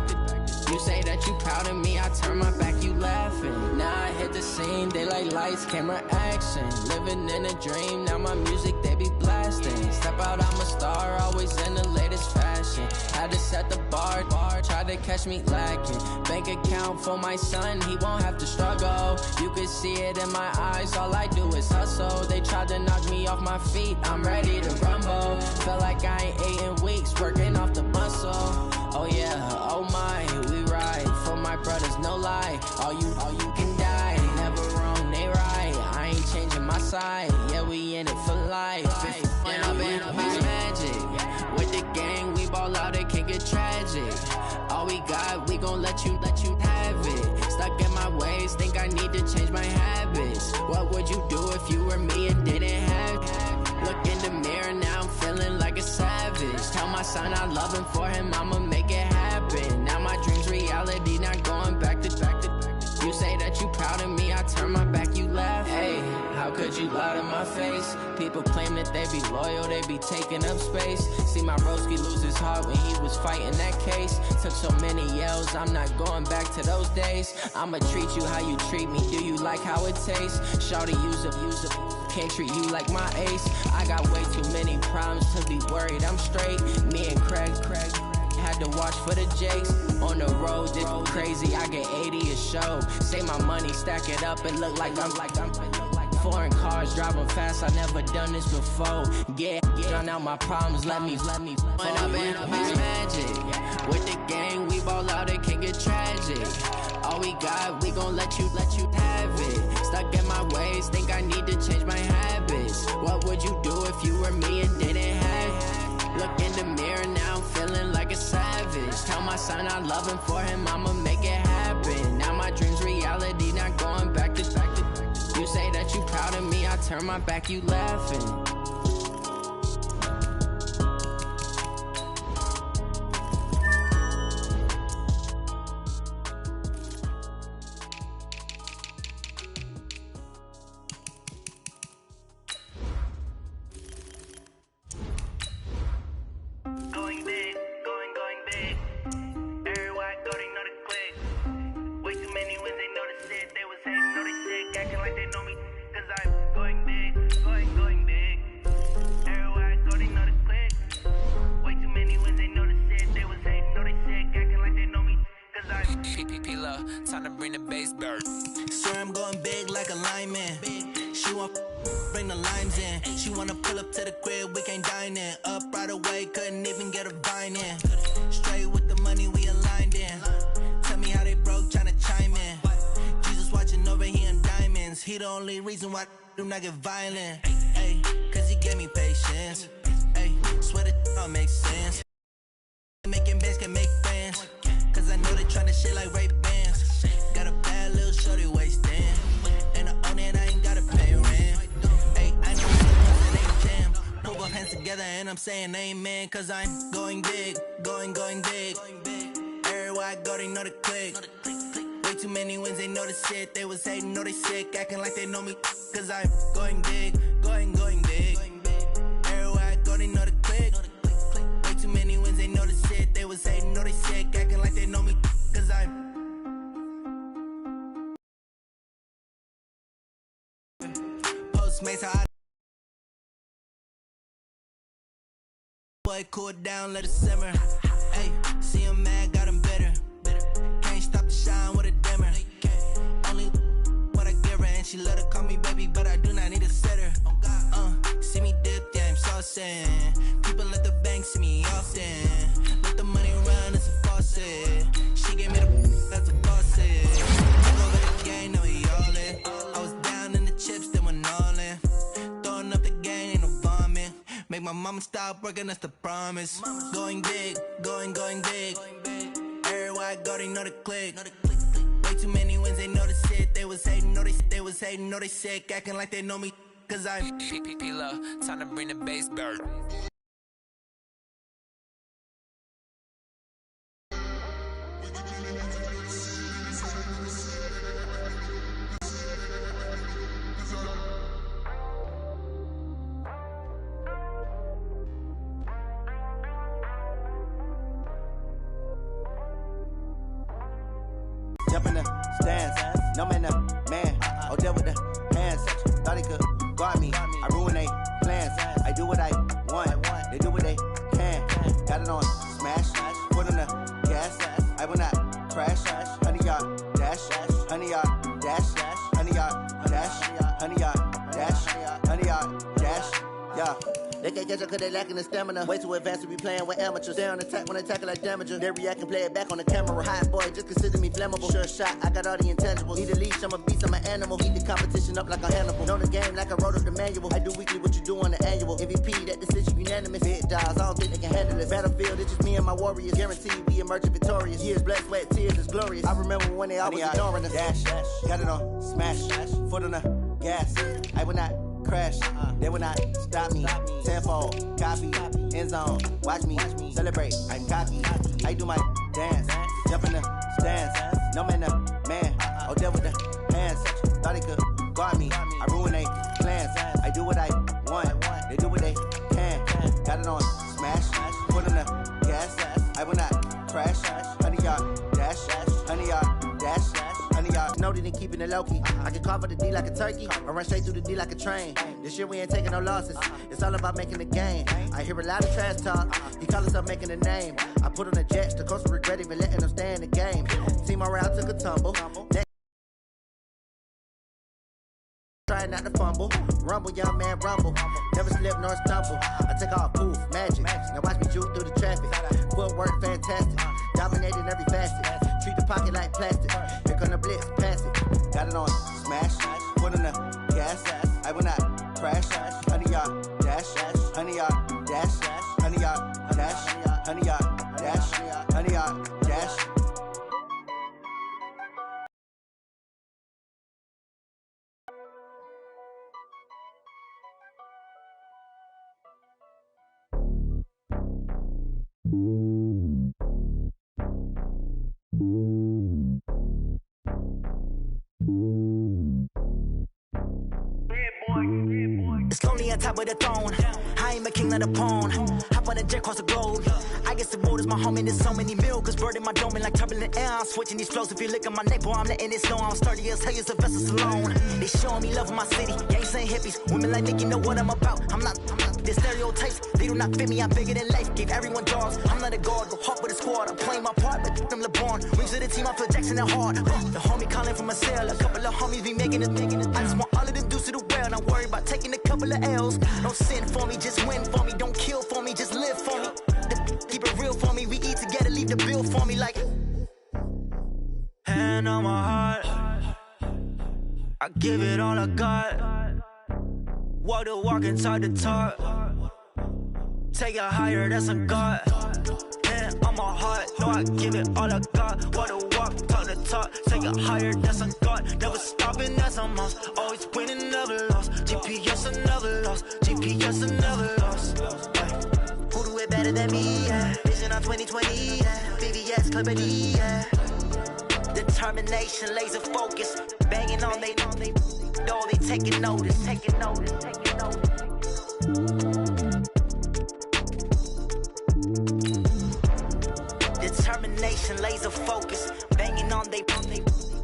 You say that you proud of me, I turn my back, you laughing. Now I hit the scene, they like lights, camera, action. Living in a dream, now my music, they be blasting. Step out, I'm a star, always in the latest fashion. Had to set the bar, try to catch me lacking. Bank account for my son, he won't have to struggle. You can see it in my eyes, all I do is hustle. They tried to knock me off my feet, I'm ready to rumble. Felt like I ain't ate in weeks, working off the muscle. Oh yeah, oh my, we ride for my brothers, no lie. All you can die, never wrong, they right. I ain't changing my side, yeah, we in it for life. If when up and up is magic. With the gang, we ball out, it can get tragic. All we got, we gon' let you have it. Stuck in my ways, think I need to change my habits. What would you do if you were me and didn't have it? Look in the mirror, now I'm feeling like a savage. Tell my son I love him, for him I'ma make it happen. Now my dream's reality, not going back to. You say that you proud of me, I turn my back, you laugh. Hey, how could you lie to my face? People claim that they be loyal, they be taking up space. See my broski lose his heart when he was fighting that case. Took so many yells, I'm not going back to those days. I'ma treat you how you treat me, do you like how it tastes? Shawty, use up, can't treat you like my ace. I got way too many problems to be worried, I'm straight. Me and Craig had to watch for the Jakes. On the road, this crazy, I get 80 a show. Say my money, stack it up, it look like I'm foreign cars, driving fast, I never done this before. Yeah, drown out my problems, let me When up and up is magic. With the gang, we ball out, it can get tragic. All we got, we gon' let you have it. Stuck in my ways, think I need to change my habits. What would you do if you were me and didn't have it? Look in the mirror, now I'm feeling like a savage. Tell my son I love him, for him I'ma make it happen. Now my dream's reality, not going back to. You say that you proud of me, I turn my back, you laughing. Time to bring the bass back. Swear I'm going big like a lineman. She want bring the limes in. She wanna pull up to the crib, we can't dine in. Up right away, couldn't even get a vine in. Straight with the money we aligned in. Tell me how they broke, tryna chime in. Jesus watching over here in diamonds. He the only reason why I do not get violent. Ay, cause he gave me patience. Ay, swear that all makes sense. Making bands can make friends. Cause I know they tryna shit like Ray-Bans. Got a bad little shorty wasting. And I own it, I ain't gotta pay rent. Ay, I know it ain't jam. Put both hands together and I'm saying amen. Cause I'm going big, going big. Everywhere I go, they know the click. Way too many wins, they know the shit. They was hating, know they sick, acting like they know me. Cause I'm going big, going big. Everywhere I go, they know the click. Way too many wins, they know the shit. They was hating, know they sick, acting like they know me. Cause I'm Postmates, how I boy, cool down, let it simmer. Hey, see him mad, got him bitter. Can't stop the shine with a dimmer. Only what I give her, and she let her call baby, but I do not need a setter. See me dip, yeah, I'm saucing. People at the bank see me often. Let the money run, it's a faucet. She gave me the that's a faucet. Took over the game, now we all in. I was down in the chips, then went all in. Throwing up the game, ain't no vomit. Make my mama stop working, that's the promise. Going big, going big. Everywhere I go, they know the click. Way too many wins, they know the shit. They was hating, know they was hating, know they sick. Acting like they know me. Cause I'm P-P-P-Lo, time to bring the bass back. Jump in the stands, no man, man. Oh, there with the hands. Thought he could guard me. I ruin they plans. I do what I want. They do what they can. Got it on smash. Put on the gas. I will not crash. 100-yard dash. 100-yard dash. 100-yard dash. 100-yard dash. 100-yard dash. Yeah. They can't catch up cause they lacking the stamina. Way too advanced to be playing with amateurs. Stay on attack when they tackle like damager. They react and play it back on the camera. Hot boy, just consider me flammable. Sure shot, I got all the intangibles. Need a leash, I'm a beast, I'm an animal. Eat the competition up like a Hannibal. Know the game like I wrote up the manual. I do weekly what you do on the annual. MVP, that decision unanimous. Big dogs, I don't think they can handle it. Battlefield, it's just me and my warriors. Guaranteed we emerging victorious. Years, blood, sweat, tears, it's glorious. I remember when they always ignoring us. Dash, got it on smash. Foot on the gas. I will not crash, they will not stop me. Tenfold, copy, end zone, watch me celebrate. I'm cocky, I do my dance, jump in the stands. No man, man, oh there with the hands. Thought he could guard me. I ruin they plans. I do what I want. They do what they can. Got it on smash, put on the gas. I will not crash. 100-yard dash, 100-yard dash. 100-yard. Know they keeping it low key. I can cover the D like a turkey. I run straight through the D like a train. This year we ain't taking no losses. It's all about making the game. I hear a lot of trash talk. He call himself making a name. I put on the jets. The coach regret even letting them stay in the game. Team around took a tumble. Try not to fumble. Rumble, young man, rumble. Never slip nor stumble. I take off, poof, magic. Now watch me juke through the traffic. Footwork fantastic. Dominating every facet. Treat the pocket like plastic. Here come the blitz, pass it. Got it on smash. Put on the gas. I will not crash. 100-yard dash. 100-yard dash. 100-yard dash. 100-yard dash. 100-yard dash. It's lonely on top of the throne. I ain't a king, not a pawn. Hop on a jet across the globe. I guess the road is my home and there's so many milkers. Bird in my dome and like turbulent air. I'm switching these flows. If you look at my neck, boy, I'm letting it snow. I'm sturdy as hell, it's a vessel alone. They showing me love in my city. Gangs ain't hippies. Women like Nicky know what I'm about. I'm not the stereotypes. They do not fit me. I'm bigger than life. Gave everyone dogs. I'm not a guard. Go hard with a squad. I'm playing my part, but them LeBron. Rings to the team. I feel Jackson and hard. The homie calling from a cell. A couple of homies be making it. I just want all of them dudes to the well. Not worry about taking a couple of L's. Don't sin for me, just win for me. Don't kill for me, just live for me. Keep it real for me. We eat together, leave the bill for me like. Hand on my heart, I give it all I got. Walk the walk and talk the talk. Take it higher, that's a God. Hand on my heart, no, I give it all I got. Walk the walk, talk the talk. Take it higher, that's a God. Never stopping, that's a must. Always winning, never lost. GPS, I never lost. GPS, I never lost. Who do it better than me? Yeah. Vision on 2020. Yeah. VVS, Clippity. Yeah. Determination, laser focus. Banging on they know they taking notice. Taking notice. Taking notice. Determination, laser focus. Banging on they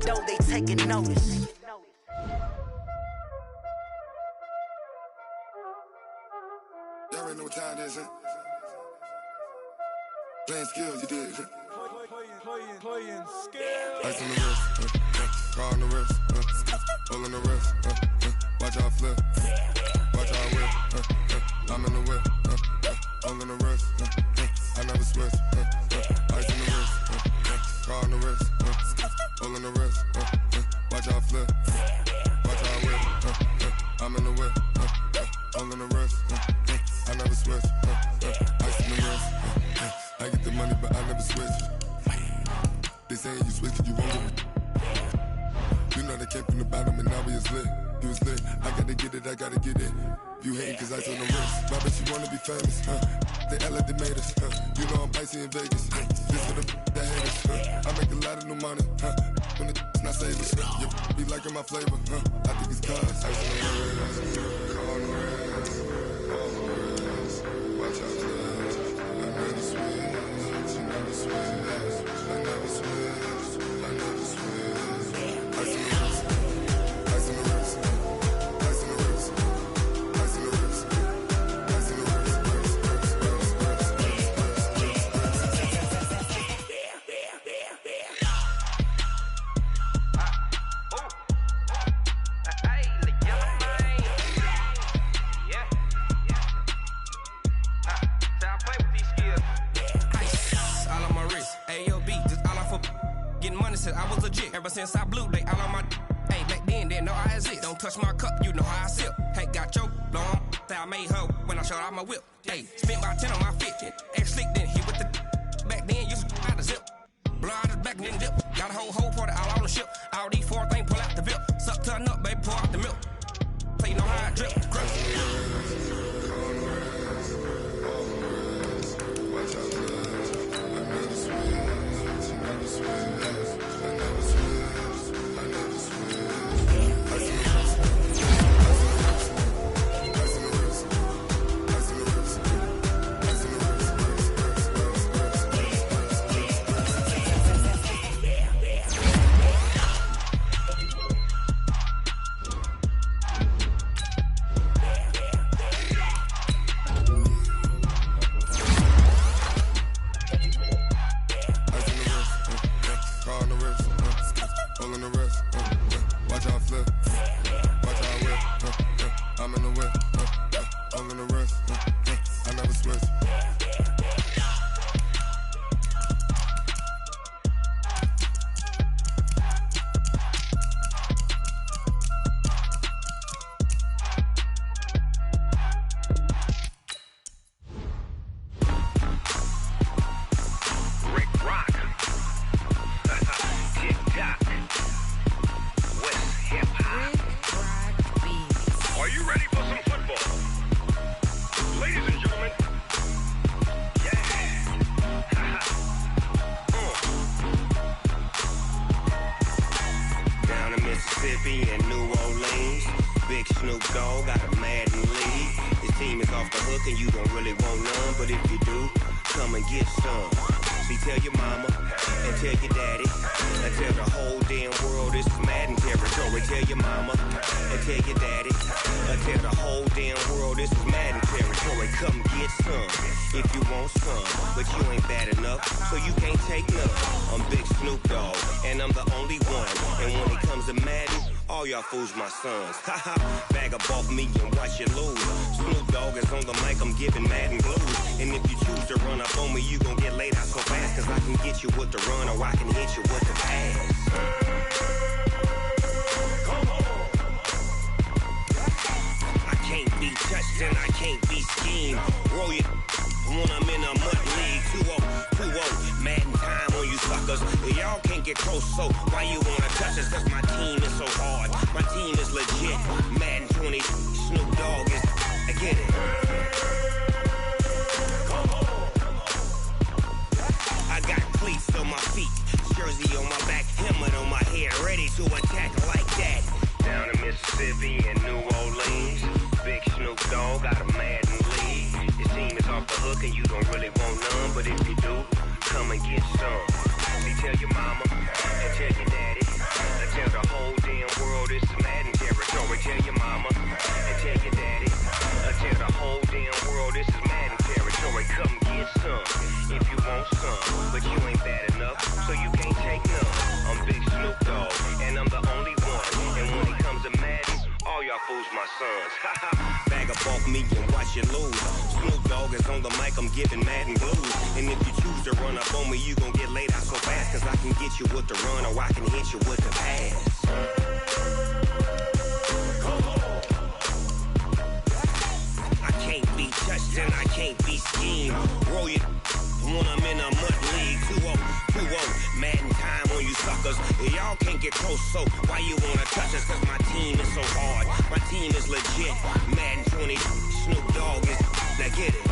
know they taking notice. Y'all already know what time it is, huh? Playing skills, you did. Playing skills. Ice on the wrist, car on the wrist, hole in the wrist, Watch how I flip. Watch how I whip. I'm in the whip. All in the wrist. I never switch. Ice in the wrist. Car on the wrist. All in the wrist. Watch how I flip. Watch how I whip. I'm in the whip. All in the wrist. I never switch. Ice in the wrist. I get the money, but I never switch. They saying you switch, you won't get it. You know they came from the bottom and now we is lit. You was lit, I gotta get it, I gotta get it. You hating cause I told the wrist. My bitch, you wanna be famous, They Ella, they made us, You know I'm icy in Vegas, This for the haters, I make a lot of new money, When the not savers, You be liking my flavor, I think it's cause I on the wrist, on the wrist, on the wrist. Watch out, I never switch, I never switch, I never switch, I never switch. Ice in the wrist, ice in the wrist, ice in the wrist, ice in the wrist, ice in the wrist, I was legit ever since I blew they all on my hey back then didn't know I exist. Don't touch my cup, you know how I sip. Hey, got your long that I made her when I showed out my whip. Hey, spent about 10 on my fit. Ex slick then hit with the back then used to out the zip. Blow out his back and then dip. Got a whole party all on the ship. All these four things pull out the bip. Suck to a nut, baby, pour out the milk. So you know how I drip. watch out, I never switch, I never switch. Mississippi and New Orleans. Big Snoop Dogg got a Madden lead. His team is off the hook and you don't really want none, but if you do, come and get some. See, tell your mama and tell your daddy and tell the whole damn world this is Madden territory. Tell your mama and tell your daddy and tell the whole damn world this is Madden territory. Come get some if you want some, but you ain't bad enough, so you can't take none. I'm Big Snoop Dogg and I'm the only one, and when it comes to Madden, all y'all fools my sons. Haha, bag up off me and watch you lose. Snoop Dogg is on the mic, I'm giving Madden blues. And if you choose to run up on me, you gon' get laid out so fast, cause I can get you with the run or I can hit you with the pass. Come on. I can't be touched and I can't be schemed. Roll you when I'm in a mud league. 2-0, Madden time on you suckers. Y'all can't get close, so why you wanna touch us? Cause my team is so hard. My team is legit. Madden 20, Snoop Dogg is, I get it. Come on. I got cleats on my feet, jersey on my back, helmet on my head, ready to attack like that. Down in Mississippi and New Orleans, Big Snoop Dogg got a Madden lead. His team is off the hook and you don't really want none, but if you do, come and get some. See, tell your mama and tell your daddy and tell the whole damn world this is Madden territory. Tell your mama and tell your daddy and tell the whole damn world this is Madden territory. Come get some if you want some, but you ain't bad enough, so you can't take none. I'm Big Snoop Dogg and I'm the only one, and when it comes to Madden, all y'all y'all fools my sons. Bag up off me and watch you lose. Snoop Dogg is on the mic, I'm giving mad and blues. And if you choose to run up on me, you gon' get laid out so fast. Cause I can get you with the run or I can hit you with the pass. I can't be touched and I can't be schemed. Roll you when I'm in a mud league. 2-0, Madden time on you suckers. Y'all can't get close, so why you wanna touch us? Cause my team is so hard, my team is legit. Madden 20, Snoop Dogg is, now get it.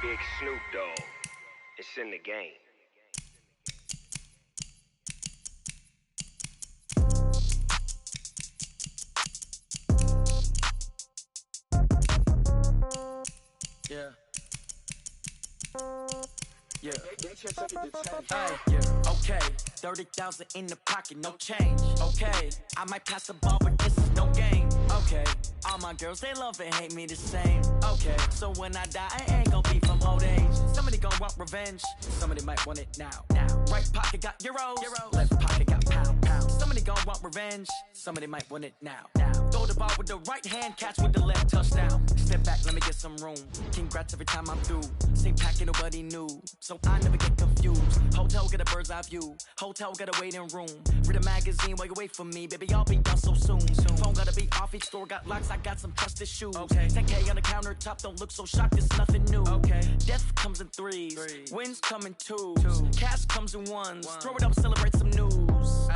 Big Snoop Dogg, it's in the game. Yeah. Yeah. Hey, yeah. Okay. 30,000 in the pocket, no change. Okay. I might pass the ball, but this is no game. Okay. All my girls, they love and hate me the same. Okay. So when I die, I ain't gon' be from old age. Somebody gon' want revenge. Somebody might want it now. Right pocket got euros. Left pocket got pound. Somebody gon' want revenge. Somebody might want it now. Throw the ball with the right hand, catch with the left, touchdown. Step back, let me get some room. Congrats every time I'm through. Same packet, nobody knew. So I never get confused. Hotel get a bird's eye view. Hotel got a waiting room. Read a magazine while you wait for me. Baby, I'll be done so soon. Phone gotta be off, each store got locks. I got some trusted shoes. 10K on the countertop, don't look so shocked, it's nothing new. Death comes in threes. Wins come in twos. Cash comes in ones. Throw it up, celebrate some news.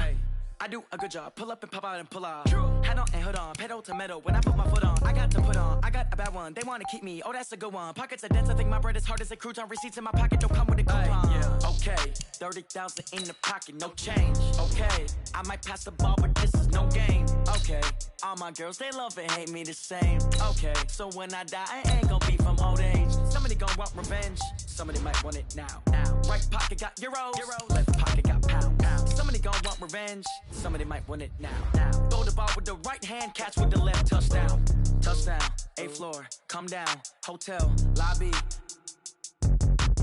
I do a good job. Pull up and pop out and pull out. Head on and hood on. Pedal to metal. When I put my foot on, I got to put on. I got a bad one. They want to keep me. Oh, that's a good one. Pockets are dense. I think my bread is hard as a crouton. Receipts in my pocket don't come with a coupon. Yeah. Okay. 30,000 in the pocket. No change. Okay. I might pass the ball, but this is no game. Okay. All my girls, they love and hate me the same. Okay. So when I die, I ain't gonna be from old age. Somebody gon' want revenge. Somebody might want it now. Right pocket got euros. Left pocket got pound. Somebody gon' want revenge. Somebody might want it now. Throw the ball with the right hand, catch with the left, touchdown. Touchdown, 8th floor, come down, hotel, lobby.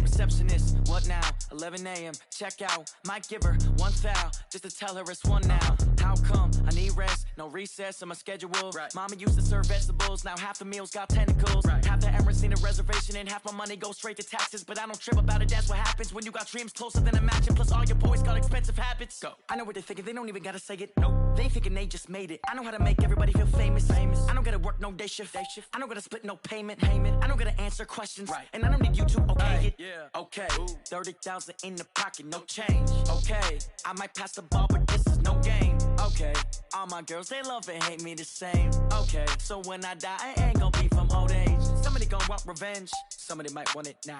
Receptionist, what now? 11 a.m., check out. Might give her one foul, just to tell her it's one now. How come? I need rest, no recess on my schedule. Mama used to serve vegetables, now half the meals got tentacles. Half the Emirates need a reservation and half my money goes straight to taxes. But I don't trip about it, that's what happens when you got dreams closer than a match. And plus all your boys got expensive habits. Go. I know what they're thinking, they don't even gotta say it. Nope. They thinking they just made it. I know how to make everybody feel famous. I don't gotta work no day shift. I don't gotta split no payment. I don't gotta answer questions. And I don't need you to okay it. Okay, 30,000 in the pocket, no change. Okay, I might pass the ball, but this is no game. Okay, all my girls, they love and hate me the same. Okay, so when I die, I ain't gonna be from old age. Somebody gon' want revenge. Somebody might want it now.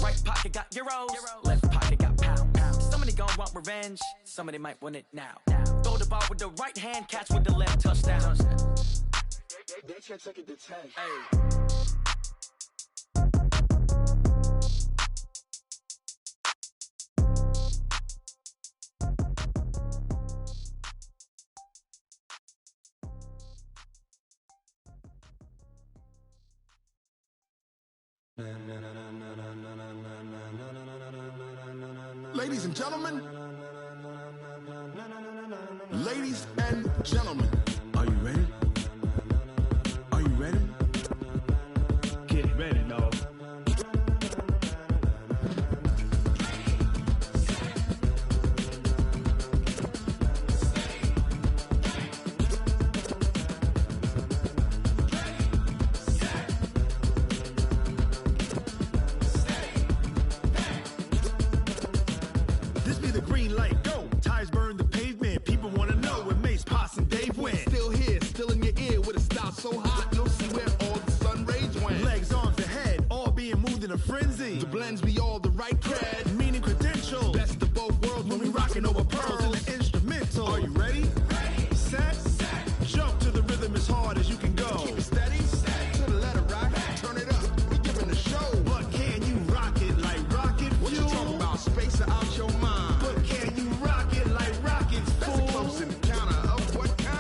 Right pocket got euros. Left pocket got pound. Somebody gon' want revenge. Somebody might want it now. Throw the ball with the right hand, catch with the left, touchdown. They can't take it to 10. Ladies and gentlemen, ladies and gentlemen, are you ready? Are you ready? Get ready, dog. So hot, you'll see where all the sun rays went. Legs, arms, and head, all being moved in a frenzy. The blends be all the right cred, meaning credentials. Best of both worlds when we rockin' over pearls and the instrumental. Are you ready? Ready, set, jump to the rhythm as hard as you can go. Keep it steady, to the letter rock, turn it up, we giving the show. But can you rock it like rocket fuel? What you talking about, space or out your mind? But can you rock it like rockets, fool? That's a close encounter of what kind?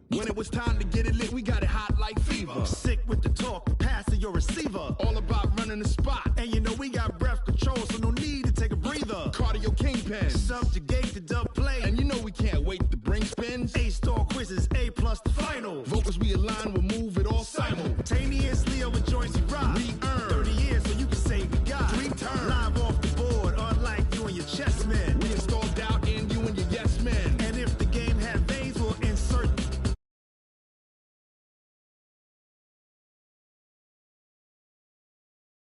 When it was time to get it lit, we got it hot like fever. Sick with the talk, passing your receiver. All about running the spot. And you know we got breath control, so no need to take a breather. Cardio kingpin, subjugate the dub